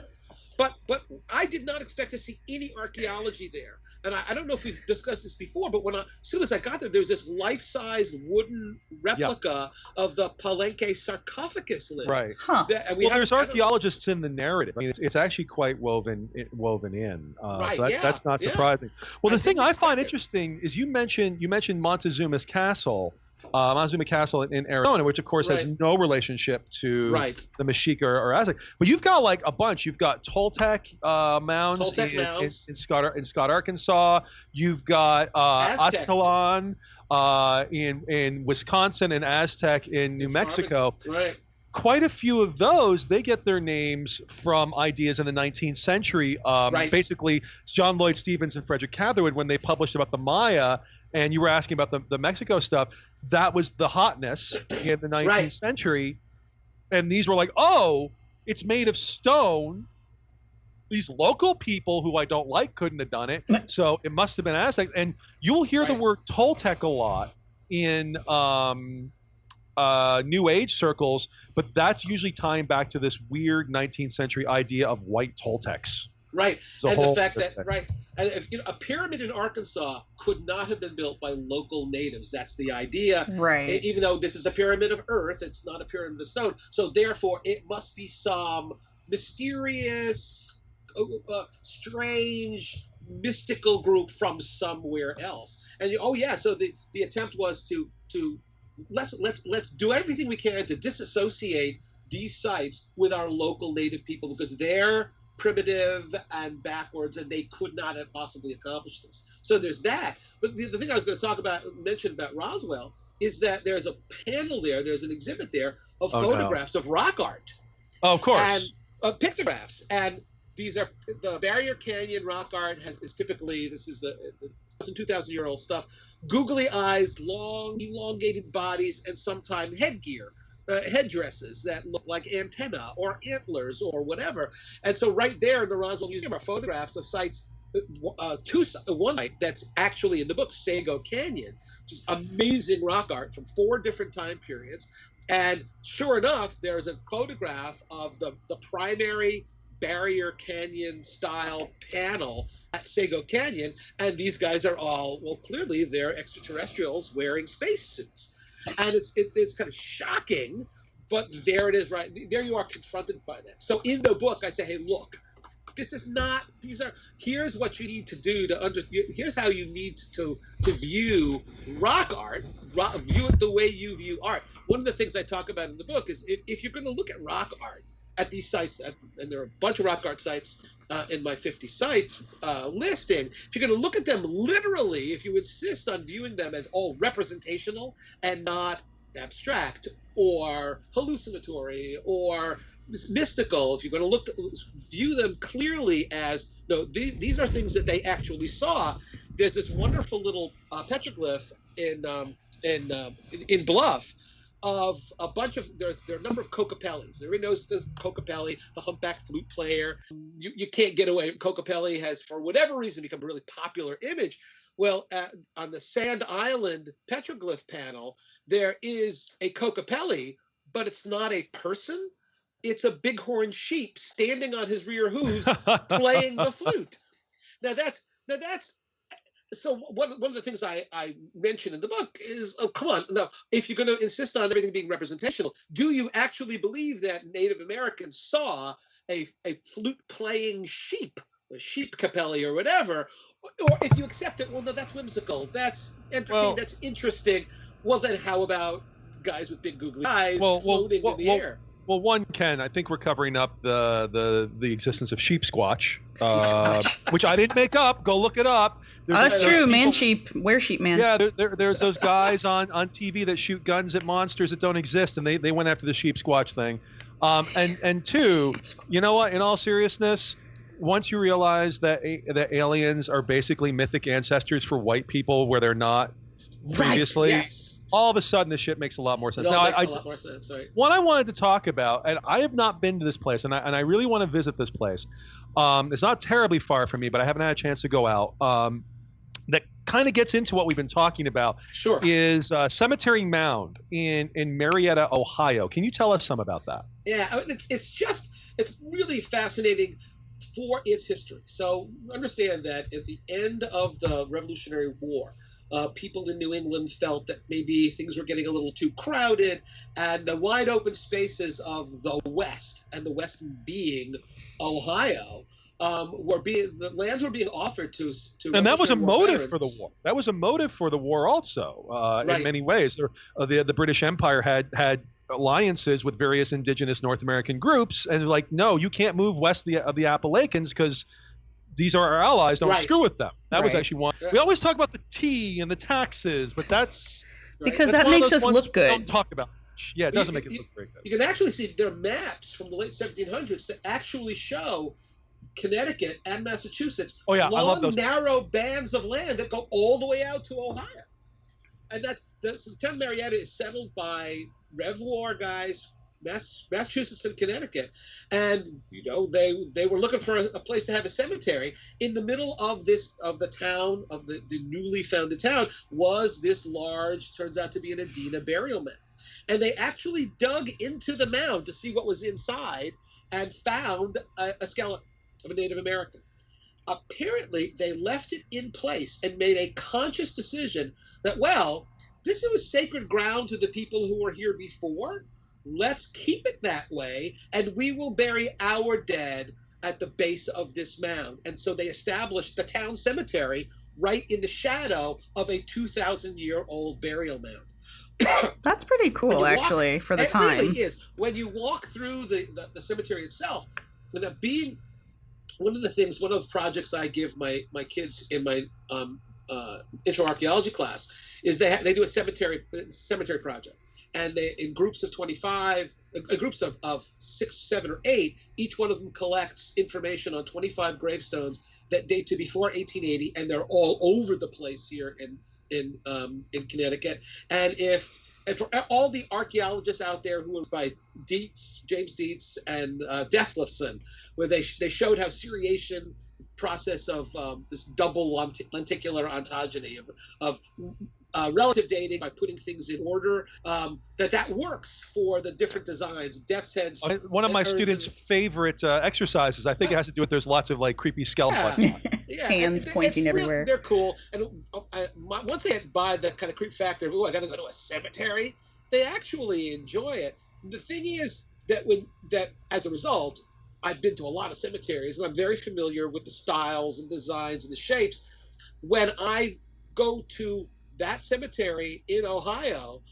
But I did not expect to see any archaeology there. And I don't know if we've discussed this before, but as soon as I got there, was this life-size wooden replica of the Palenque sarcophagus lid. Right. Huh. There's archaeologists in the narrative. I mean, it's actually quite woven in. So that's not surprising. Well, the thing I find interesting is you mentioned Montezuma's Castle. Montezuma Castle in Arizona, which of course has no relationship to the Mexica or Aztec. But you've got like a bunch. You've got Toltec mounds in Scott, Arkansas. You've got Aztlan in Wisconsin and Aztec in New Mexico. Right. Quite a few of those, they get their names from ideas in the 19th century. Basically, John Lloyd Stephens and Frederick Catherwood, when they published about the Maya, and you were asking about the Mexico stuff, that was the hotness in the 19th century. And these were like, oh, it's made of stone. These local people who I don't like couldn't have done it. So it must have been Aztecs. And you'll hear the word Toltec a lot in New Age circles, but that's usually tying back to this weird 19th century idea of white Toltecs. Right, and the fact that and if a pyramid in Arkansas could not have been built by local natives. That's the idea. Right. Even though this is a pyramid of earth, it's not a pyramid of stone. So therefore, it must be some mysterious, strange, mystical group from somewhere else. And so the attempt was to let's do everything we can to disassociate these sites with our local native people, because they're primitive and backwards, and they could not have possibly accomplished this. So there's that. But the thing I was going to mention about Roswell is that there's a panel there, there's an exhibit there of photographs of rock art. Oh, of course. And pictographs. And these are the Barrier Canyon rock art is typically, this is the 2,000-year-old stuff, googly eyes, long elongated bodies, and sometimes headdresses that look like antenna or antlers or whatever. And so right there in the Roswell Museum are photographs of sites, one site that's actually in the book, Sago Canyon, which is amazing rock art from 4 different time periods. And sure enough, there's a photograph of the primary Barrier Canyon style panel at Sago Canyon, and these guys are all, clearly they're extraterrestrials wearing spacesuits. And it's kind of shocking, but there it is, right there you are confronted by that. So in the book I say, hey, look, this is not, here's what you need to do to understand, here's how you need to view rock art, view it the way you view art. One of the things I talk about in the book is if you're going to look at rock art at these sites, and there are a bunch of rock art sites in my 50 site listing, if you're going to look at them literally, if you insist on viewing them as all representational and not abstract or hallucinatory or mystical, if you're going to view them clearly as, no, these are things that they actually saw. There's this wonderful little petroglyph in Bluff of a bunch of, there are a number of Cocopellis. Everybody knows the Cocopelli, the humpback flute player. You can't get away. Cocopelli has, for whatever reason, become a really popular image. Well, on the Sand Island petroglyph panel, there is a Cocopelli, but it's not a person. It's a bighorn sheep standing on his rear hooves playing the flute. Now that's so one of the things I mentioned in the book is, oh, come on, now, if you're going to insist on everything being representational, do you actually believe that Native Americans saw a flute-playing sheep, a sheep capelli or whatever? Or if you accept it, well, no, that's whimsical, that's entertaining, that's interesting. Well, then how about guys with big googly eyes floating in the air? Well, one, Ken, I think we're covering up the existence of sheep squatch, which I didn't make up. Go look it up. That's true. Man sheep, were sheep man. Yeah, there's those guys on TV that shoot guns at monsters that don't exist, and they went after the sheep squatch thing. And two, you know what? In all seriousness, once you realize that aliens are basically mythic ancestors for white people where they're not previously. Right, yes. All of a sudden, this shit makes a lot more sense. It Now, makes a lot more sense, right? What I wanted to talk about, and I have not been to this place, and I really want to visit this place. It's not terribly far from me, but I haven't had a chance to go out. That kind of gets into what we've been talking about. Sure. Is Cemetery Mound in Marietta, Ohio. Can you tell us some about that? Yeah, it's really fascinating for its history. So understand that at the end of the Revolutionary War, people in New England felt that maybe things were getting a little too crowded, and the wide open spaces of the West, and the West being Ohio, the lands were being offered to. And that was a motive veterans. for the war. That was a motive for the war, also, Right. in many ways. The British Empire had alliances with various indigenous North American groups, and like, no, you can't move west of the Appalachians because these are our allies. Don't Right. screw with them. That was Right. actually one. We always talk about the tea and the taxes, but that's Because that's that one of makes those us ones look we good. Don't talk about much. Yeah, it doesn't make it look very good. You can actually see there are maps from the late 1700s that actually show Connecticut and Massachusetts. Oh, yeah, I love long, those. narrow bands of land that go all the way out to Ohio. And so the town Marietta is settled by Rev War guys, Massachusetts and Connecticut, and they were looking for a place to have a cemetery. In the middle of the town, of the newly founded town, was this large, turns out to be an Adena burial mound, and they actually dug into the mound to see what was inside and found a skeleton of a Native American. Apparently, they left it in place and made a conscious decision that, well, this was sacred ground to the people who were here before. Let's keep it that way, and we will bury our dead at the base of this mound. And so they established the town cemetery right in the shadow of a 2,000-year-old burial mound. That's pretty cool, actually, for the time. It really is. When you walk through the cemetery itself, with that being one of the projects I give my kids in my intro archaeology class is they do a cemetery project. And they, in groups of 25, groups of 6, 7, or 8, each one of them collects information on 25 gravestones that date to before 1880, and they're all over the place here in Connecticut. And for all the archaeologists out there who were by James Dietz and Dethlefsen, where they showed how seriation process of this double lenticular ontogeny of relative dating by putting things in order, that works for the different designs, death's heads. One of my students' favorite exercises, I think it has to do with there's lots of like creepy skeleton. Yeah, Hands pointing everywhere. They're cool. And once they get by the kind of creep factor of, I got to go to a cemetery, they actually enjoy it. The thing is that as a result, I've been to a lot of cemeteries, and I'm very familiar with the styles and designs and the shapes. When I go to that cemetery in Ohio,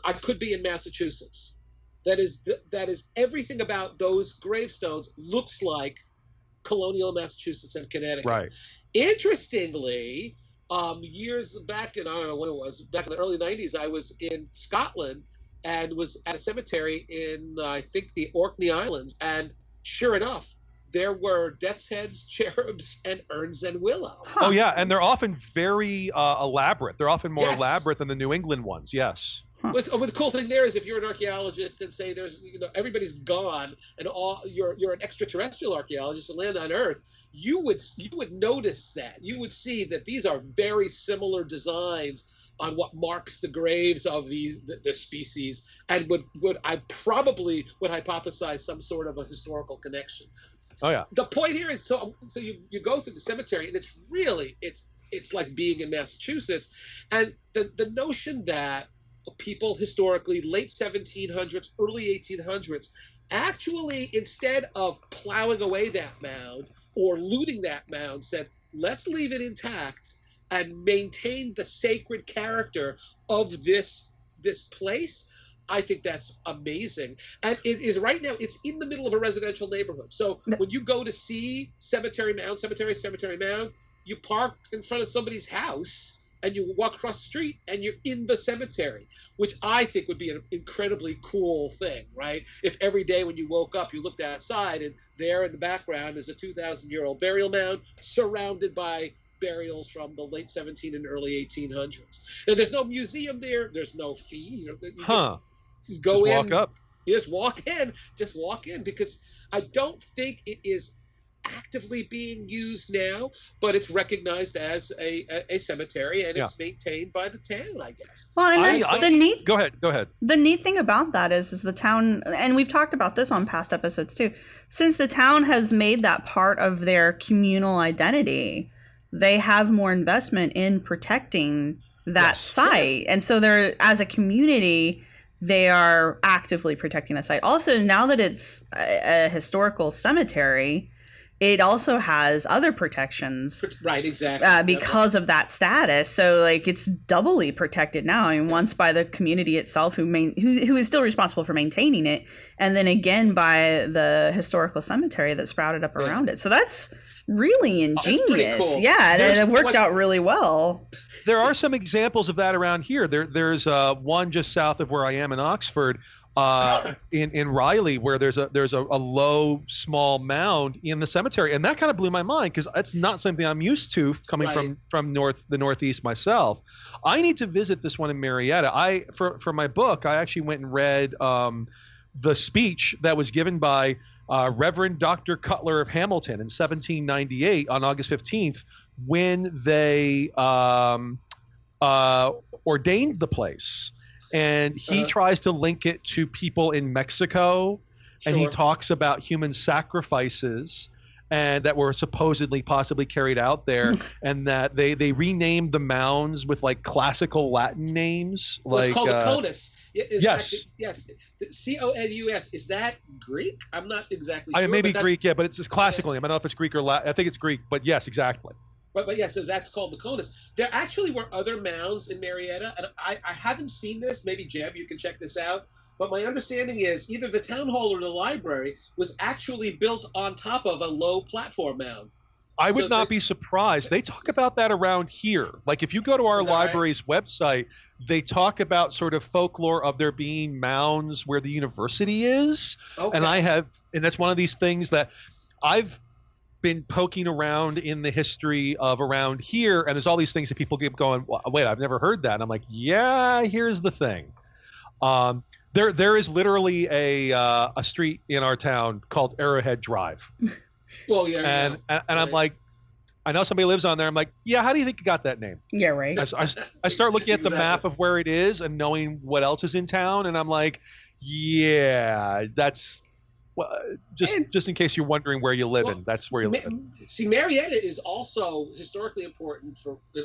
I could be in Massachusetts. That is everything about those gravestones looks like colonial Massachusetts and Connecticut. Right. Interestingly, years back, and I don't know when it was, back in the early 90s, I was in Scotland and was at a cemetery in, I think, the Orkney Islands, and sure enough, there were death's heads, cherubs, and urns and willow. Oh yeah, and they're often very elaborate. They're often more Yes. elaborate than the New England ones. Yes. Well, the cool thing there is, if you're an archaeologist and say there's, everybody's gone, and you're an extraterrestrial archaeologist and land on Earth, you would notice that. You would see that these are very similar designs on what marks the graves of the species, and I probably would hypothesize some sort of a historical connection. Oh yeah. The point here is, so you go through the cemetery, and it's really it's like being in Massachusetts, and the notion that people historically, late 1700s, early 1800s, actually, instead of plowing away that mound or looting that mound, said, let's leave it intact and maintain the sacred character of this place. I think that's amazing. And it is right now, it's in the middle of a residential neighborhood. So when you go to see Cemetery Mound, you park in front of somebody's house and you walk across the street and you're in the cemetery, which I think would be an incredibly cool thing, right? If every day when you woke up, you looked outside and there in the background is a 2,000-year-old burial mound surrounded by burials from the late 17 and early 1800s. Now, there's no museum there. There's no fee. Just go in. Walk up. Just walk in because I don't think it is actively being used now, but it's recognized as a cemetery, and it's maintained by the town, I guess. Well, and that's the neat. Go ahead. The neat thing about that is the town, and we've talked about this on past episodes too. Since the town has made that part of their communal identity, they have more investment in protecting that site, and so they're, as a community, they are actively protecting that site. Also, now that it's a historical cemetery, it also has other protections, right? Exactly, because of that status. So, like, it's doubly protected now. I mean, once by the community itself, who is still responsible for maintaining it, and then again by the historical cemetery that sprouted up around it. So that's really ingenious. Cool. Yeah, and it worked out really well. There are some examples of that around here. There's one just south of where I am in Oxford, in Riley, where there's a low, small mound in the cemetery, and that kind of blew my mind because that's not something I'm used to coming from the Northeast myself. I need to visit this one in Marietta. For my book, I actually went and read the speech that was given by Reverend Dr. Cutler of Hamilton in 1798 on August 15th when they ordained the place. And he tries to link it to people in Mexico, and he talks about human sacrifices and that were supposedly possibly carried out there, and that they renamed the mounds with like classical Latin names. Well, it's called the conus. Yes. Yes. CONUS. Is that Greek? I'm not exactly sure. Maybe Greek, but it's just classical name. I don't know if it's Greek or Latin. I think it's Greek, but yes, exactly. But yeah, so that's called the conus. There actually were other mounds in Marietta, and I haven't seen this. Maybe Jeb, you can check this out. But my understanding is either the town hall or the library was actually built on top of a low platform mound. I would not be surprised. They talk about that around here. Like if you go to our library's website, they talk about sort of folklore of there being mounds where the university is. Okay. And that's one of these things that I've been poking around in the history of around here, and there's all these things that people keep going, wait, I've never heard that. And I'm like, yeah, here's the thing. There is literally a street in our town called Arrowhead Drive. Well, yeah. And I'm like, I know somebody lives on there. I'm like, yeah, how do you think you got that name? Yeah, right. I start looking at the map of where it is and knowing what else is in town, and I'm like, yeah, that's just in case you're wondering where you live in. That's where you live. See, Marietta is also historically important for in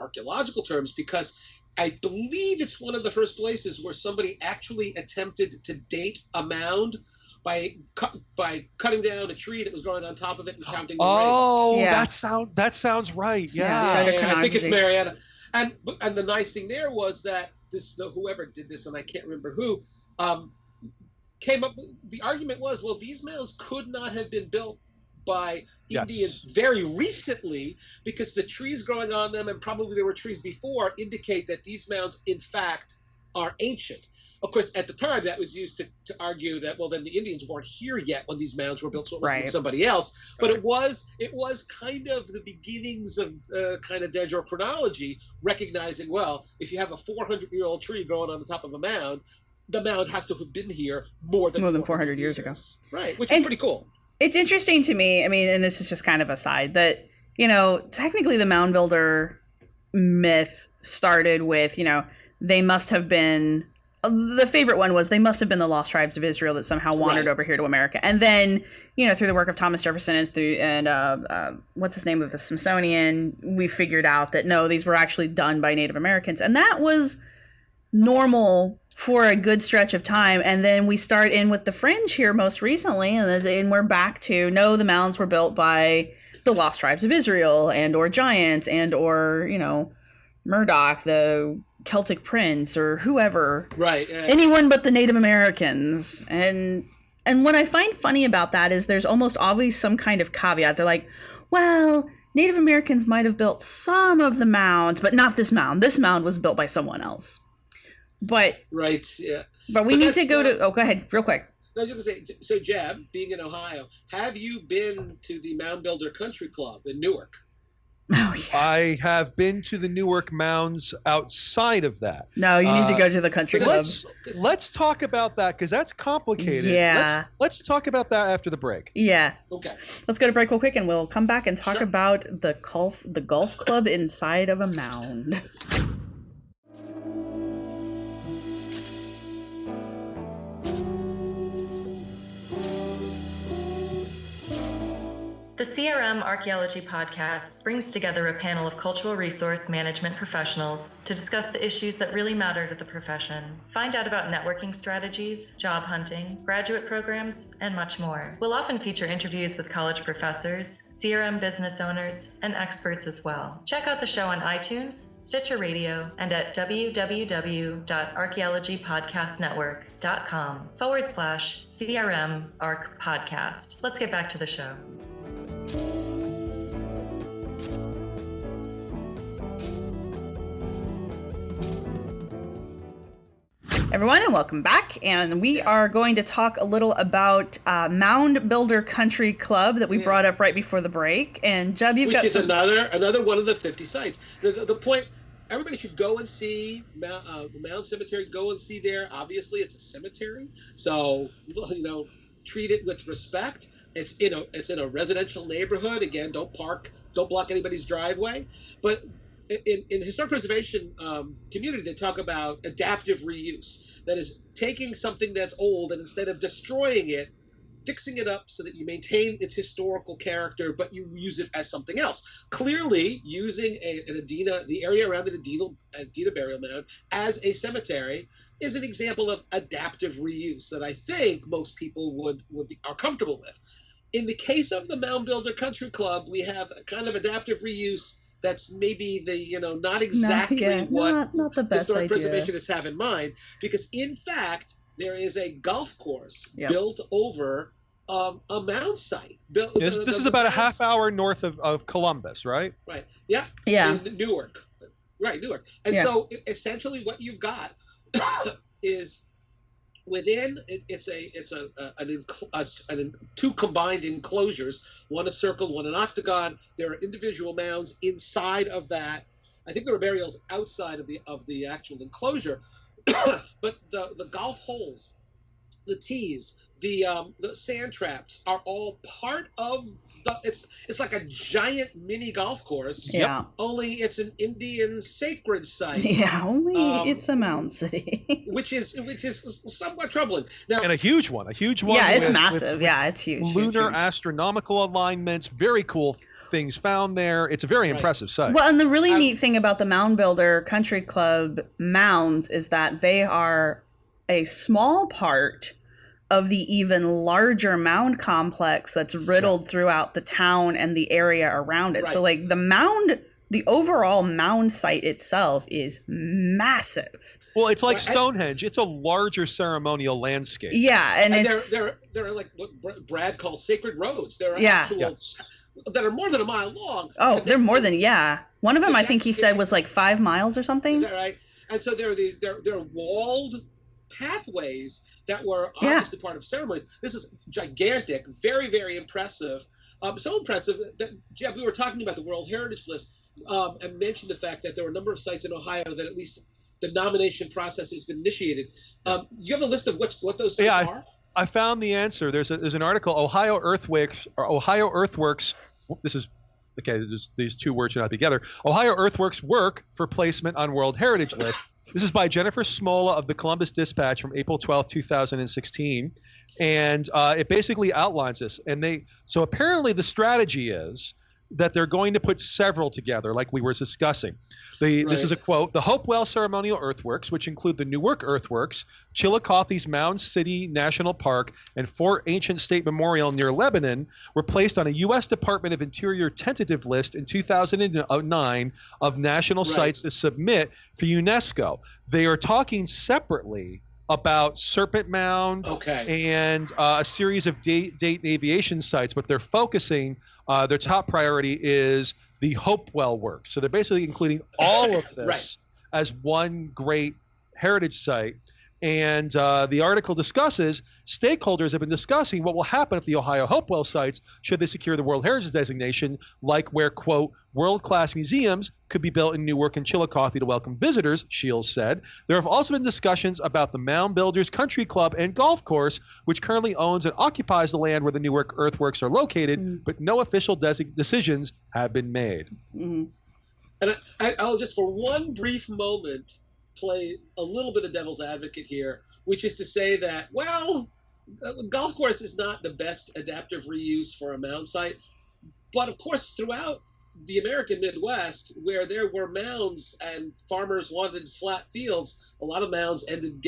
archaeological terms because I believe it's one of the first places where somebody actually attempted to date a mound by cutting down a tree that was growing on top of it and counting the rays. That sounds right. Yeah. I think it's Marietta. And the nice thing there was that whoever did this, and I can't remember who, came up with, the argument was, well, these mounds could not have been built by Indians very recently because the trees growing on them, and probably there were trees before, indicate that these mounds, in fact, are ancient. Of course, at the time, that was used to argue that, well, then the Indians weren't here yet when these mounds were built, so it was from somebody else. But it was kind of the beginnings of kind of dendrochronology, recognizing, well, if you have a 400-year-old tree growing on the top of a mound, the mound has to have been here more than 400 years ago. Right, which is pretty cool. It's interesting to me, I mean, and this is just kind of a side, that, technically the mound builder myth started with, they must have been, the favorite one was they must have been the lost tribes of Israel that somehow wandered over here to America. And then, through the work of Thomas Jefferson and what's his name of the Smithsonian, we figured out that no, these were actually done by Native Americans. And that was normal for a good stretch of time, and then we start in with the fringe here most recently, and we're back to no, the mounds were built by the lost tribes of Israel and or giants and or Murdoch, the Celtic prince or whoever. Right. Anyone but the Native Americans. And what I find funny about that is there's almost always some kind of caveat. They're like, well, Native Americans might have built some of the mounds, but not this mound. This mound was built by someone else. But right, yeah. But we need to go to. Oh, go ahead, real quick. I was just going to say, so Jeb, being in Ohio, have you been to the Mound Builder Country Club in Newark? Oh, yeah. I have been to the Newark mounds outside of that. No, you need to go to the country club. Let's talk about that because that's complicated. Yeah. Let's talk about that after the break. Yeah. Okay. Let's go to break real quick, and we'll come back and talk about the golf club inside of a mound. The CRM Archaeology podcast brings together a panel of cultural resource management professionals to discuss the issues that really matter to the profession. Find out about networking strategies, job hunting, graduate programs, and much more. We'll often feature interviews with college professors, CRM business owners, and experts as well. Check out the show on iTunes, Stitcher Radio, and at www.archaeologypodcastnetwork.com/CRM Arc Podcast. Let's get back to the show. Everyone, and welcome back. And we are going to talk a little about Mound Builder Country Club that we brought up right before the break. And Jeb, you've got another one of the 50 sites. The point, everybody should go and see Mound Cemetery. Go and see there. Obviously, it's a cemetery, so treat it with respect. It's in a residential neighborhood. Again, don't block anybody's driveway. But in historic preservation community, they talk about adaptive reuse. That is, taking something that's old and instead of destroying it, fixing it up so that you maintain its historical character, but you use it as something else. Clearly, using the area around an Adena burial mound as a cemetery is an example of adaptive reuse that I think most people are comfortable with. In the case of the Mound Builder Country Club, we have a kind of adaptive reuse that's maybe not exactly what not the best historic idea. preservationists have in mind, because in fact there is a golf course built over a mound site. This is about a half hour north of Columbus, right? Right. Yeah. Yeah. In Newark. Right, Newark. And so essentially what you've got is within it's two combined enclosures, one a circle, one an octagon. There are individual mounds inside of that. I think there are burials outside of the actual enclosure, but the golf holes, the tees, the sand traps are all part of it's like a giant mini golf course. Yeah. Only it's an Indian sacred site. Yeah, only it's a mound city. which is somewhat troubling. Now, and a huge one. Yeah, it's massive. It's huge. Lunar huge. astronomical alignments, very cool things found there. It's a very impressive site. Well, and the really neat thing about the Mound Builder Country Club mounds is that they are a small part of the even larger mound complex that's riddled throughout the town and the area around it. Right. So like the overall mound site itself is massive. Well, it's like Stonehenge. It's a larger ceremonial landscape. Yeah, and there are like what Brad calls sacred roads. There are actual that are more than a mile long. Oh, they're more than One of them I think he said was like 5 miles or something. Is that right? And so there are walled pathways that were obviously part of ceremonies. This is gigantic, very, very impressive. So impressive that, Jeff, we were talking about the World Heritage List and mentioned the fact that there were a number of sites in Ohio that at least the nomination process has been initiated. You have a list of what those sites are? I found the answer. There's an article, Ohio Earthworks. This is okay. These two words should not be together. Ohio Earthworks work for placement on World Heritage List. This is by Jennifer Smola of the Columbus Dispatch from April 12, 2016. And it basically outlines this. So apparently the strategy is that they're going to put several together, like we were discussing. This is a quote: "The Hopewell ceremonial earthworks, which include the Newark earthworks, Chillicothe's Mound City National Park, and Fort Ancient State Memorial near Lebanon, were placed on a U.S. Department of Interior tentative list in 2009 of national sites to submit for UNESCO." They are talking separately about Serpent Mound and a series of Dayton aviation sites, but they're focusing, their top priority is the Hopewell work. So they're basically including all of this as one great heritage site. And the article discusses, stakeholders have been discussing what will happen at the Ohio Hopewell sites should they secure the World Heritage designation, like where, quote, "world-class museums could be built in Newark and Chillicothe to welcome visitors," Shields said. There have also been discussions about the Mound Builders Country Club and Golf Course, which currently owns and occupies the land where the Newark earthworks are located, but no official decisions have been made. And I'll just, for one brief moment, play a little bit of devil's advocate here, which is to say that, well, a golf course is not the best adaptive reuse for a mound site, but of course throughout the American Midwest, where there were mounds and farmers wanted flat fields, a lot of mounds ended up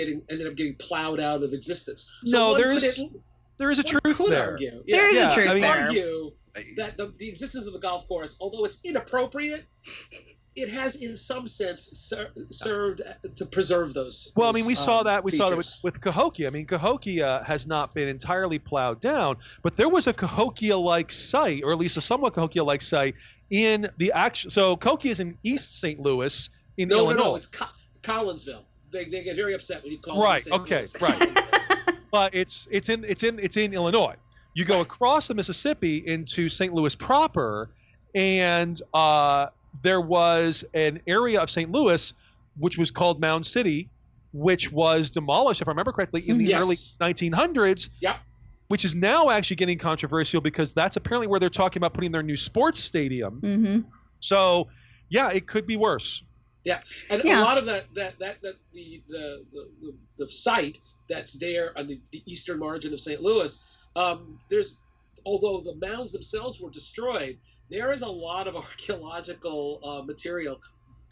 getting plowed out of existence. So there is a truth there. There is a truth there. Argue that the existence of the golf course, although it's inappropriate, it has, in some sense, served to preserve those. Well, I mean, we saw that with Cahokia. I mean, Cahokia has not been entirely plowed down, but there was a Cahokia-like site, or at least a somewhat Cahokia-like site in the actual. So Cahokia is in East St. Louis in Illinois. No, it's Collinsville. They get very upset when you call it St. Louis. But it's in Illinois. You go across the Mississippi into St. Louis proper, and there was an area of St. Louis which was called Mound City, which was demolished, if I remember correctly, in the early 1900s. Which is now actually getting controversial because that's apparently where they're talking about putting their new sports stadium. So, yeah, it could be worse. A lot of the site that's there on the eastern margin of St. Louis, although the mounds themselves were destroyed, there is a lot of archaeological material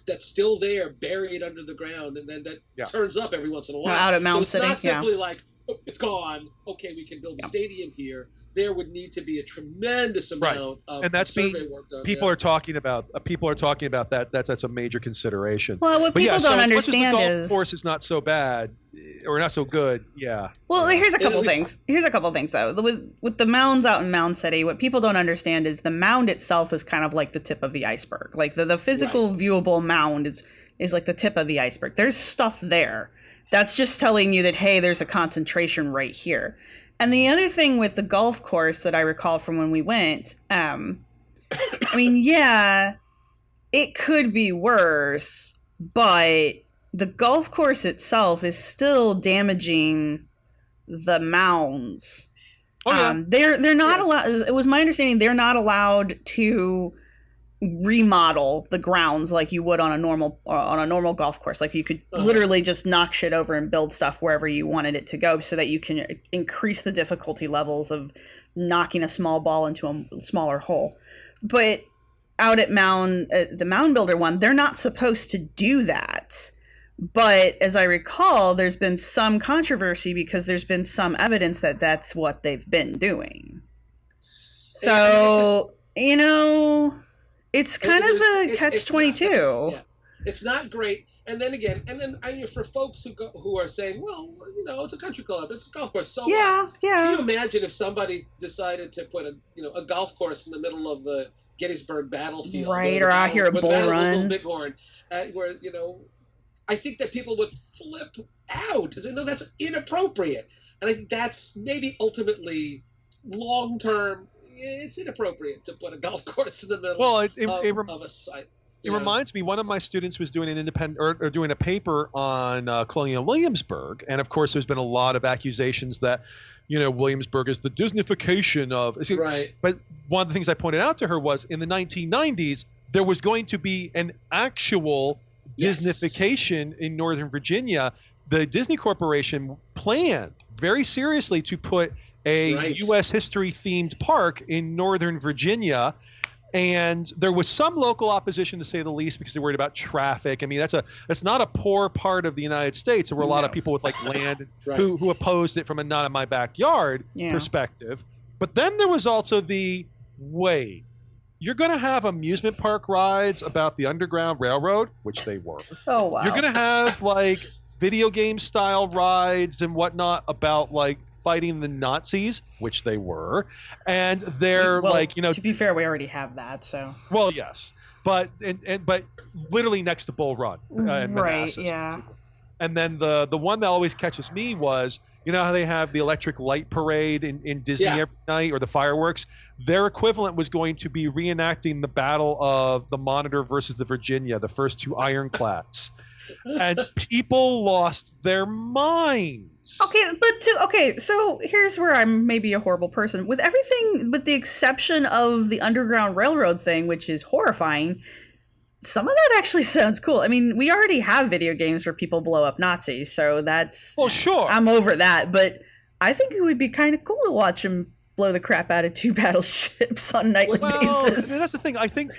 that's still there, buried under the ground, and then that turns up every once in a while. Out at Mound City, it's not simply like, oh, it's gone. Okay, we can build a stadium here. There would need to be a tremendous amount of survey work done. People are talking about that. That's a major consideration. Well, what people don't understand is the golf course is not so bad or not so good. Yeah. Well, here's a couple things. Though. With the mounds out in Mound City, what people don't understand is the mound itself is kind of like the tip of the iceberg. Like the physical viewable mound is like the tip of the iceberg. There's stuff there. That's just telling you that, hey, there's a concentration right here. And the other thing with the golf course that I recall from when we went, I mean, yeah, it could be worse, but the golf course itself is still damaging the mounds. They're not allowed. It was my understanding they're not allowed to remodel the grounds like you would on a normal golf course. Like you could literally just knock shit over and build stuff wherever you wanted it to go, so that you can increase the difficulty levels of knocking a small ball into a smaller hole. But out at the Mound Builder one, they're not supposed to do that. But as I recall, there's been some controversy because there's been some evidence that that's what they've been doing. So, it's kind of a catch-22. It's not great. And then again, for folks who are saying, well, it's a country club, it's a golf course. So can you imagine if somebody decided to put a golf course in the middle of the Gettysburg battlefield, right? Or out here a bull run, Bighorn, where I think that people would flip out. No, that's inappropriate. And I think that's maybe ultimately long term. It's inappropriate to put a golf course in the middle of a site. It reminds me, one of my students was doing an independent or doing a paper on Colonial Williamsburg, and of course, there's been a lot of accusations that Williamsburg is the Disneyfication of. Right. But one of the things I pointed out to her was in the 1990s there was going to be an actual Disneyfication in Northern Virginia. The Disney Corporation planned very seriously to put a U.S. history-themed park in Northern Virginia, And there was some local opposition, to say the least, because they're worried about traffic. I mean, that's not a poor part of the United States. There were a lot of people with like land Right. who opposed it from a not in my backyard perspective. But then there was also the way you're going to have amusement park rides about the Underground Railroad, which they were. Oh, wow. You're going to have like video game style rides and whatnot about like fighting the Nazis, which they were. And they're to be fair, we already have that. So, well, yes, but but literally next to Bull Run, and right? Manassas, Yeah. And then the one that always catches me was, you know how they have the electric light parade in Disney every night, or the fireworks? Their equivalent was going to be reenacting the Battle of the Monitor versus the Virginia, the first two ironclads. And people lost their minds. Okay, so here's where I'm maybe a horrible person. With everything, with the exception of the Underground Railroad thing, which is horrifying, some of that actually sounds cool. I mean, we already have video games where people blow up Nazis, so that's... Well, sure. I'm over that, but I think it would be kind of cool to watch them blow the crap out of two battleships on a nightly basis. I mean, that's the thing. I think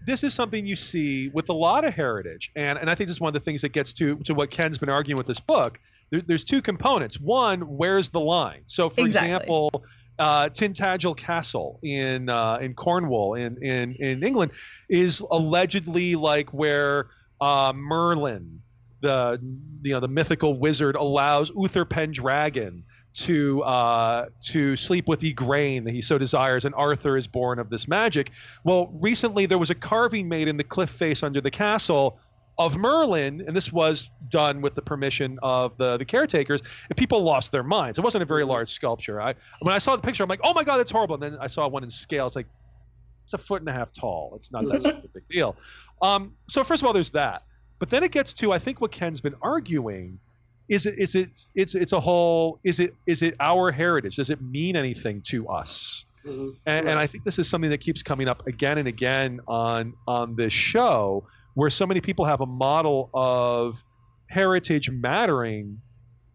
this is something you see with a lot of heritage, and I think this is one of the things that gets to what Ken's been arguing with this book. There's two components. One, where's the line? So, for example, Tintagel Castle in Cornwall in England is allegedly like where Merlin, the mythical wizard, allows Uther Pendragon to sleep with Igraine that he so desires, and Arthur is born of this magic. Well, recently there was a carving made in the cliff face under the castle of Merlin, and this was done with the permission of the caretakers, and people lost their minds. It wasn't a very large sculpture. When I saw the picture, I'm like, oh my God, that's horrible. And then I saw one in scale. It's like, it's 1.5 feet tall. It's not that sort of a big deal. So first of all, there's that. But then it gets to, I think what Ken's been arguing is it our heritage? Does it mean anything to us? Mm-hmm. And I think this is something that keeps coming up again and again on this show, where so many people have a model of heritage mattering,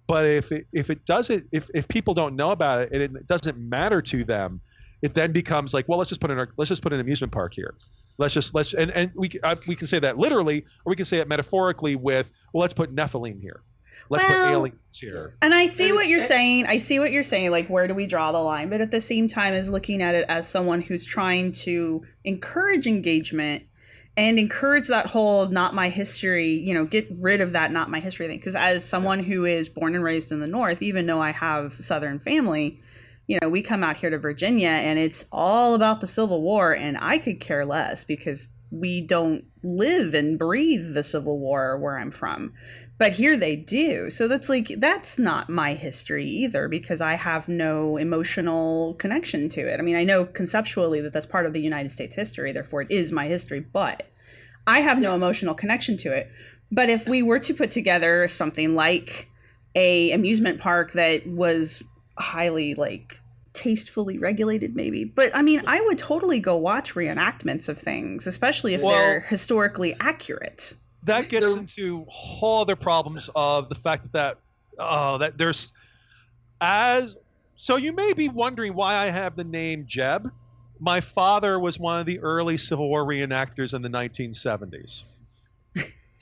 but if people don't know about it and it doesn't matter to them, it then becomes like, well, let's just put an amusement park here. We can say that literally, or we can say it metaphorically with, well, let's put Nephilim here. Let's put aliens here. And I see what you're saying. Like, where do we draw the line? But at the same time as looking at it as someone who's trying to encourage engagement and encourage that whole not my history, get rid of that not my history thing. Because as someone who is born and raised in the North, even though I have Southern family, we come out here to Virginia and it's all about the Civil War, and I could care less because we don't live and breathe the Civil War where I'm from. But here they do. So that's not my history either, because I have no emotional connection to it. I mean, I know conceptually that that's part of the United States history, therefore it is my history, but I have no emotional connection to it. But if we were to put together something like a amusement park that was highly tastefully regulated, maybe. But I mean, I would totally go watch reenactments of things, especially if they're historically accurate. That gets into whole other problems of the fact that there's so you may be wondering why I have the name Jeb. My father was one of the early Civil War reenactors in the 1970s.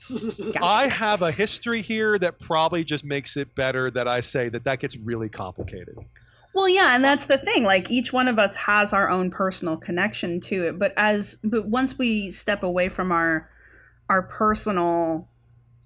Gotcha. I have a history here that probably just makes it better that I say that gets really complicated. Well, yeah, and that's the thing. Like, each one of us has our own personal connection to it, but once we step away from our personal,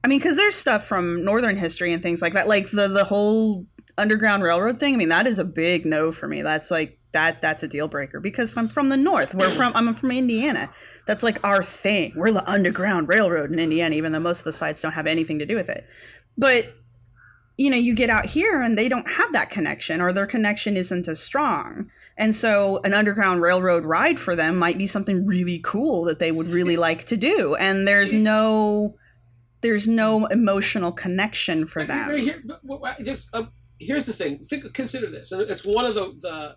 I mean, because there's stuff from Northern history and things like that, like the whole Underground Railroad thing. I mean, that is a big no for me. That's that's a deal breaker, because I'm from the North. I'm from Indiana. That's like our thing. We're the Underground Railroad in Indiana, even though most of the sites don't have anything to do with it. But you get out here and they don't have that connection, or their connection isn't as strong. And so an Underground Railroad ride for them might be something really cool that they would really like to do. And there's no emotional connection for them. Here's the thing. Consider this. And it's one of the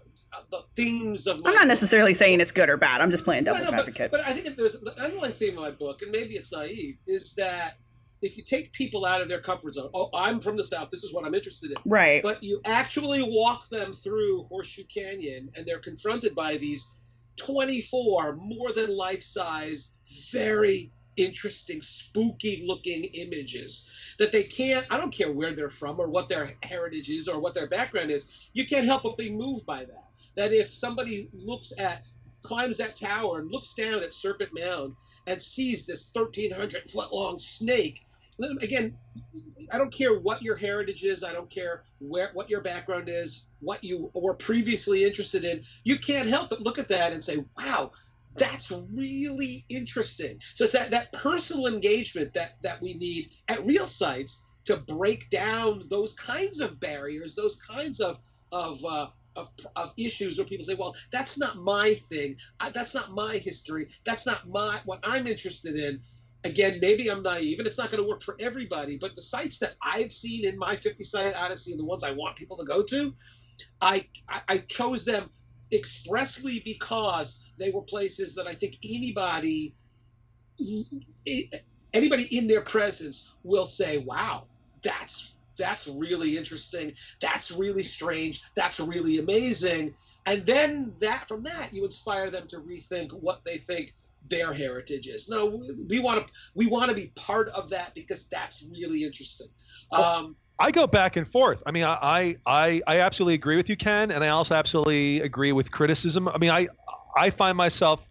themes of my I'm not necessarily saying it's good or bad. I'm just playing devil's advocate. But I think there's the underlying theme of my book, and maybe it's naive, is that if you take people out of their comfort zone, I'm from the South, this is what I'm interested in. Right. But you actually walk them through Horseshoe Canyon, and they're confronted by these 24 more than life-size, very interesting, spooky looking images that they can't, I don't care where they're from or what their heritage is or what their background is, you can't help but be moved by that. That if somebody climbs that tower and looks down at Serpent Mound and sees this 1,300 foot long snake, again, I don't care what your heritage is, I don't care what your background is, what you were previously interested in, you can't help but look at that and say, wow, that's really interesting. So it's that personal engagement that we need at real sites to break down those kinds of barriers, those kinds of issues where people say, well, that's not my thing, that's not my history, that's not what I'm interested in. Again, maybe I'm naive and it's not going to work for everybody, but the sites that I've seen in my 50-site Odyssey and the ones I want people to go to, I chose them expressly because they were places that I think anybody in their presence will say, wow, that's really interesting, that's really strange, that's really amazing. And then from that you inspire them to rethink what they think their heritage is. No, we want to be part of that because that's really interesting. I go back and forth. I mean, I absolutely agree with you, Ken, and I also absolutely agree with criticism. I mean, I find myself,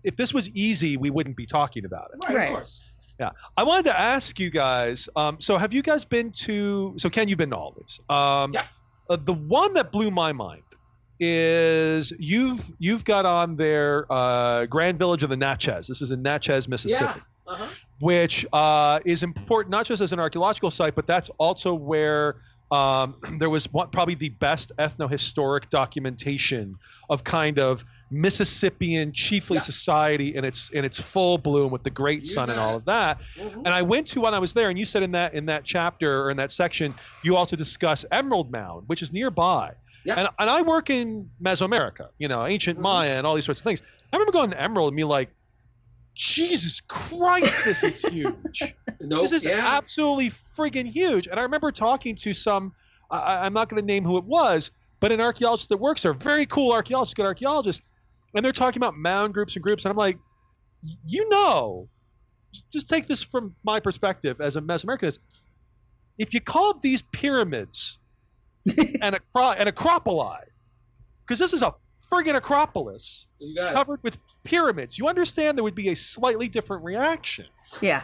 if this was easy, we wouldn't be talking about it. Right. Of course. Yeah. I wanted to ask you guys, so have you guys been to, so Ken, you've been to all these. Yeah. The one that blew my mind is you've got on there Grand Village of the Natchez. This is in Natchez, Mississippi. Yeah. Uh-huh. Which is important not just as an archaeological site, but that's also where there was probably the best ethnohistoric documentation of kind of Mississippian chiefly society in its full bloom with the Great Sun and all of that. Mm-hmm. And I went to when I was there, and you said in that chapter or in that section, you also discuss Emerald Mound, which is nearby. Yeah. And I work in Mesoamerica, ancient Maya and all these sorts of things. I remember going to Emerald and being like, Jesus Christ, this is huge. This is absolutely friggin' huge. And I remember talking to some, I'm not going to name who it was, but an archaeologist that works there, very cool archaeologist, good archaeologist, and they're talking about mound groups and groups, and I'm like, just take this from my perspective as a Mesoamericanist. If you called these pyramids an acropoli, because this is a friggin' acropolis covered with pyramids, you understand there would be a slightly different reaction. Yeah.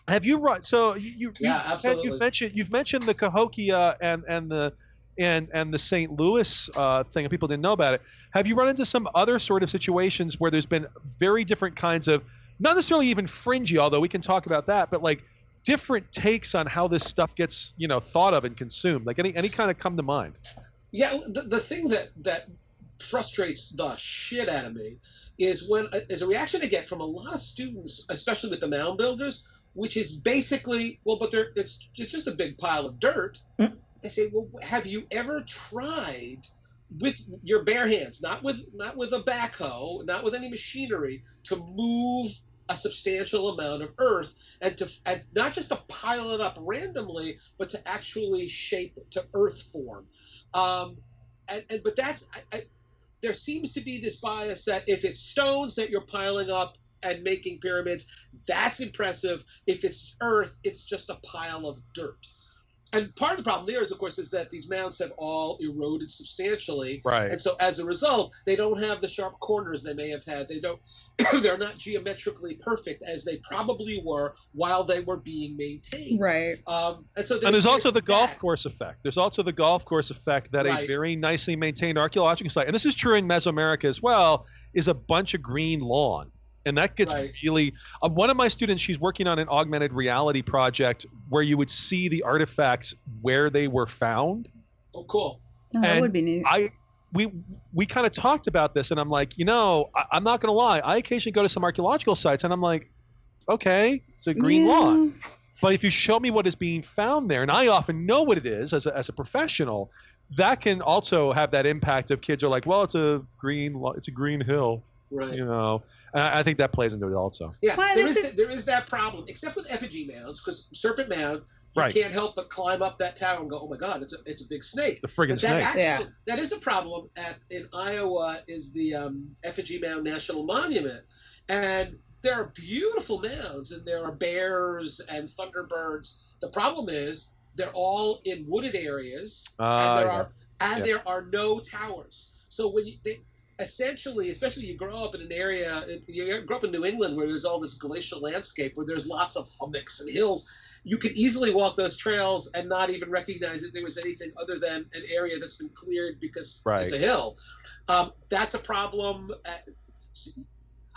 Have you run? So absolutely. You've mentioned the Cahokia and the St. Louis thing, and people didn't know about it. Have you run into some other sort of situations where there's been very different kinds of, not necessarily even fringy, although we can talk about that, but like different takes on how this stuff gets thought of and consumed? Like any kind of come to mind? Yeah, the thing that frustrates the shit out of me is a reaction I get from a lot of students, especially with the mound builders, which is basically, well, but it's just a big pile of dirt. Mm. They say, well, have you ever tried with your bare hands, not with a backhoe, not with any machinery, to move a substantial amount of earth and not just to pile it up randomly, but to actually shape it to earth form? But that's there seems to be this bias that if it's stones that you're piling up and making pyramids, that's impressive. If it's earth, it's just a pile of dirt. And part of the problem there is, of course, is that these mounds have all eroded substantially. Right. And so as a result, they don't have the sharp corners they may have had. They're not geometrically perfect as they probably were while they were being maintained. Right. And there's also the golf course effect. There's also the golf course effect that a very nicely maintained archaeological site, and this is true in Mesoamerica as well, is a bunch of green lawn. And that gets really one of my students, she's working on an augmented reality project where you would see the artifacts where they were found. Oh, cool. Oh, that would be neat. We kind of talked about this, and I'm like, I'm not going to lie. I occasionally go to some archaeological sites, and I'm like, okay, it's a green lawn. But if you show me what is being found there, and I often know what it is as a professional, that can also have that impact of kids are like, well, it's a green hill. Right. And I think that plays into it also. Yeah, there is that problem, except with effigy mounds, because Serpent Mound, Right. can't help but climb up that tower and go, oh my God, it's a big snake. The friggin' But snake. Actually, that is a problem. In Iowa is the Effigy Mound National Monument, and there are beautiful mounds, and there are bears and thunderbirds. The problem is they're all in wooded areas, and there are no towers. So when essentially, especially you grow up in an area, you grow up in New England where there's all this glacial landscape where there's lots of hummocks and hills. You could easily walk those trails and not even recognize that there was anything other than an area that's been cleared because it's a hill. That's a problem.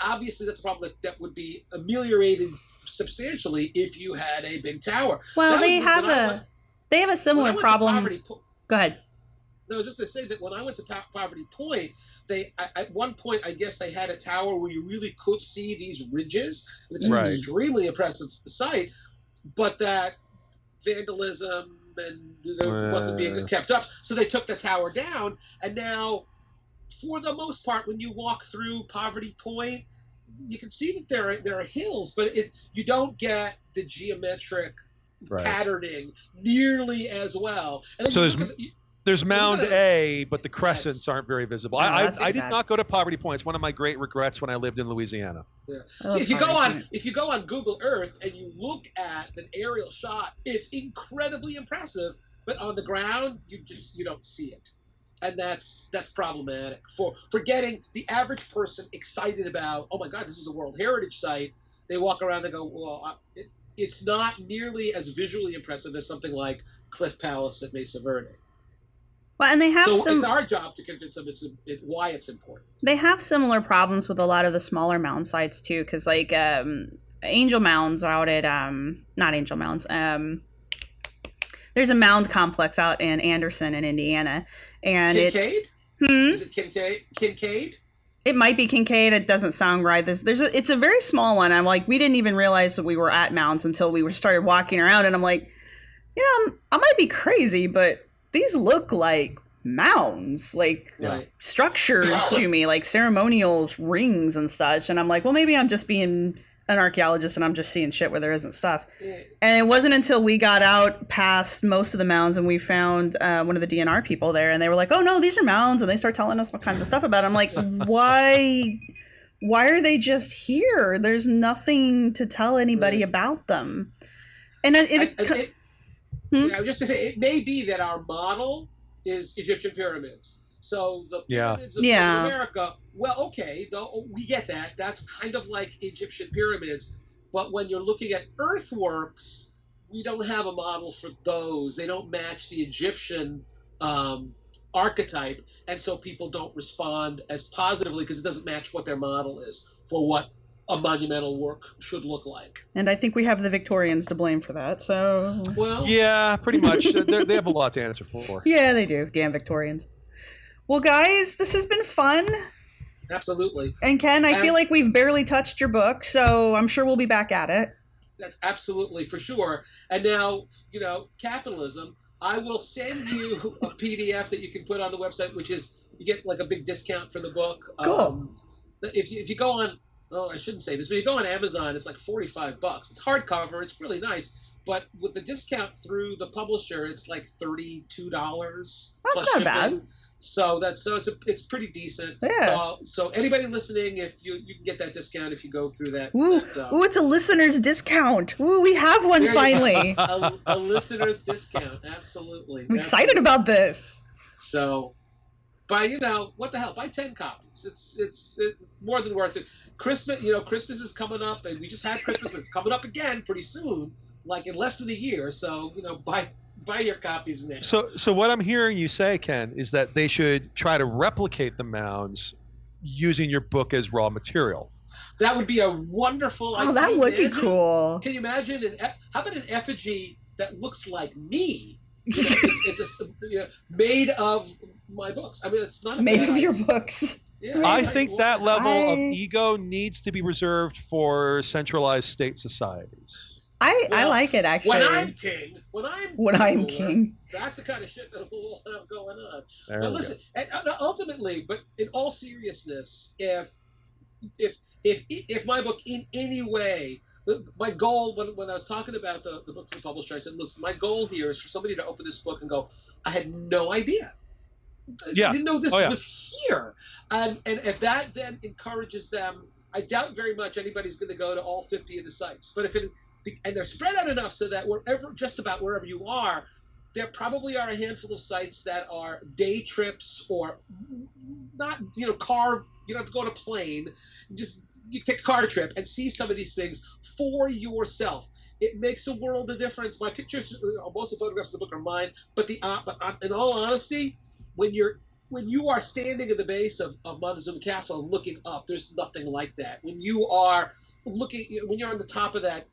Obviously, that's a problem that would be ameliorated substantially if you had a big tower. Well, they have a similar problem. Go ahead. No, I was just going to say that when I went to Poverty Point, at one point, I guess they had a tower where you really could see these ridges. It's an extremely impressive sight, but that vandalism and wasn't being kept up. So they took the tower down, and now, for the most part, when you walk through Poverty Point, you can see that there are hills, but you don't get the geometric patterning nearly as well. And so there's Mound A, but the crescents aren't very visible. I did not go to Poverty Point. It's one of my great regrets when I lived in Louisiana. Yeah. So if you go on Google Earth and you look at an aerial shot, it's incredibly impressive, but on the ground you don't see it. And that's problematic for getting the average person excited about, oh my God, this is a World Heritage Site. They walk around and go, well, it's not nearly as visually impressive as something like Cliff Palace at Mesa Verde. Well, and they have it's our job to convince them why it's important. They have similar problems with a lot of the smaller mound sites too, because like Angel Mounds out at not Angel Mounds. There's a mound complex out in Anderson in Indiana, and Kincaid? Is it Kincaid? It might be Kincaid. It doesn't sound right. It's a very small one. I'm like, we didn't even realize that we were at mounds until we started walking around, and I'm like, I might be crazy, but these look like mounds, like structures to me, like ceremonial rings and such. And I'm like, well, maybe I'm just being an archaeologist and I'm just seeing shit where there isn't stuff. And it wasn't until we got out past most of the mounds and we found one of the DNR people there, and they were like, oh no, these are mounds, and they start telling us all kinds of stuff about it. I'm like, why are they just here? There's nothing to tell anybody about them. And I was just going to say, it may be that our model is Egyptian pyramids. So the pyramids of America, well, okay, though we get that. That's kind of like Egyptian pyramids. But when you're looking at earthworks, we don't have a model for those. They don't match the Egyptian archetype. And so people don't respond as positively because it doesn't match what their model is for what a monumental work should look like. And I think we have the Victorians to blame for that. So, well, yeah, pretty much. They have a lot to answer for. Yeah, they do. Damn Victorians. Well, guys, this has been fun. Absolutely. And Ken, I feel like we've barely touched your book, so I'm sure we'll be back at it. That's absolutely for sure. And now, capitalism, I will send you a PDF that you can put on the website, which is, you get like a big discount for the book. Cool. If you go on, I shouldn't say this, but you go on Amazon, it's like $45. It's hardcover. It's really nice. But with the discount through the publisher, it's like $32 That's plus not shipping. bad. So it's pretty decent. Yeah. So anybody listening, if you can get that discount if you go through that. Ooh, it's a listener's discount. Ooh, we have one finally. A listener's discount, absolutely. I'm excited about this. So, buy what the hell? Buy 10 copies. It's more than worth it. Christmas is coming up, and we just had Christmas, but it's coming up again pretty soon, like in less than a year. So buy your copies now. So what I'm hearing you say, Ken, is that they should try to replicate the mounds using your book as raw material. That would be a wonderful idea. Oh, that would be cool. Can you imagine? How about an effigy that looks like me? It's made of my books. I mean, it's not made of your books. Yeah, I think that level of ego needs to be reserved for centralized state societies. I like it, actually. When I'm king, that's the kind of shit that we'll have going on. But listen, ultimately, but in all seriousness, if my book in any way my goal when I was talking about the book to the publisher, I said, listen, my goal here is for somebody to open this book and go, I had no idea. Yeah. I didn't know this Oh, yeah. was here. And if that then encourages them, I doubt very much anybody's going to go to all 50 of the sites. But and they're spread out enough so that just about wherever you are, there probably are a handful of sites that are day trips or not, carved. You don't have to go on a plane. You take a car trip and see some of these things for yourself. It makes a world of difference. My pictures, most of the photographs in the book are mine. But in all honesty, when you are standing at the base of Montezuma Castle and looking up, there's nothing like that. When you're on the top of that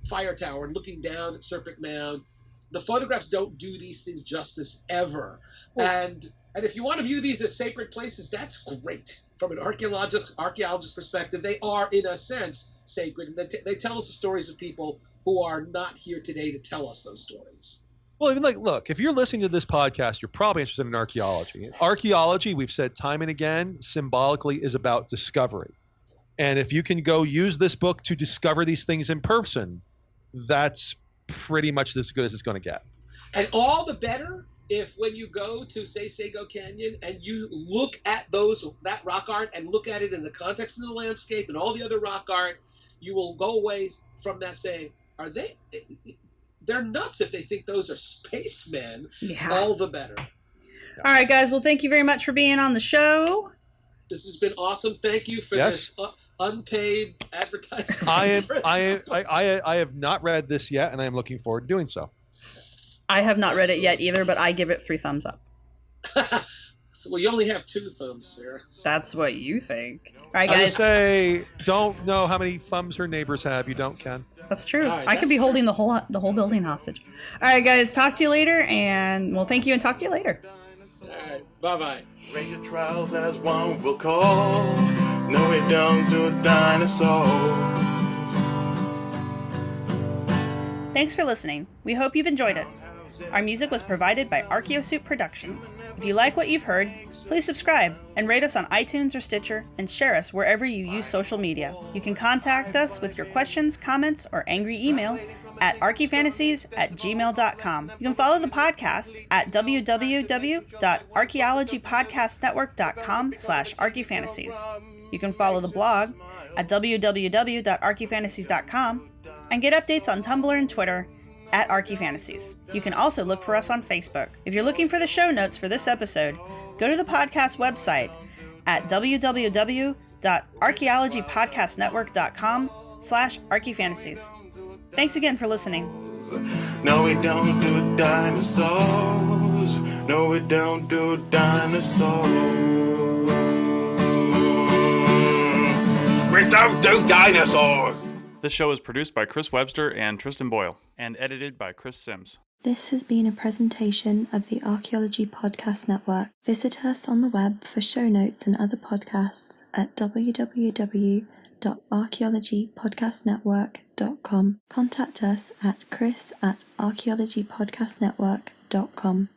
fire tower and looking down at Serpent Mound, the photographs don't do these things justice ever. And if you want to view these as sacred places, that's great. From an archaeologist perspective, they are, in a sense, sacred. And they tell us the stories of people who are not here today to tell us those stories. Well, even look, if you're listening to this podcast, you're probably interested in archaeology. Archaeology, we've said time and again, symbolically is about discovery. And if you can go use this book to discover these things in person, that's pretty much as good as it's going to get. And all the better if when you go to, say, Sago Canyon and you look at that rock art and look at it in the context of the landscape and all the other rock art, you will go away from that saying, they're nuts if they think those are spacemen. Yeah. All the better. All right, guys. Well, thank you very much for being on the show. This has been awesome. Thank you for this unpaid advertising. I have not read this yet, and I am looking forward to doing so. I have not read it yet either, but I give it 3 thumbs up. Well, you only have 2 thumbs, Sarah. That's what you think. All right, guys. I would say, don't know how many thumbs her neighbors have. You don't, Ken. That's true. Right, I could be holding the whole building hostage. All right, guys. Talk to you later, and thank you, and talk to you later. All right. Bye-bye. Rate your trials as one will call. No, we don't do dinosaurs. Thanks for listening. We hope you've enjoyed it. Our music was provided by Archaeosuit Productions. If you like what you've heard, please subscribe and rate us on iTunes or Stitcher and share us wherever you use social media. You can contact us with your questions, comments, or angry email at archyfantasies@gmail.com. You can follow the podcast at www.archaeologypodcastnetwork.com/archyfantasies. You can follow the blog at www.archyfantasies.com and get updates on Tumblr and Twitter at Archaeofantasies. You can also look for us on Facebook. If you're looking for the show notes for this episode, go to the podcast website at www.archaeologypodcastnetwork.com/archaeofantasies. Thanks again for listening. No, we don't do dinosaurs. No, we don't do dinosaurs. We don't do dinosaurs. This show is produced by Chris Webster and Tristan Boyle, and edited by Chris Sims. This has been a presentation of the Archaeology Podcast Network. Visit us on the web for show notes and other podcasts at www.archaeologypodcastnetwork.com. Contact us at chris@archaeologypodcastnetwork.com.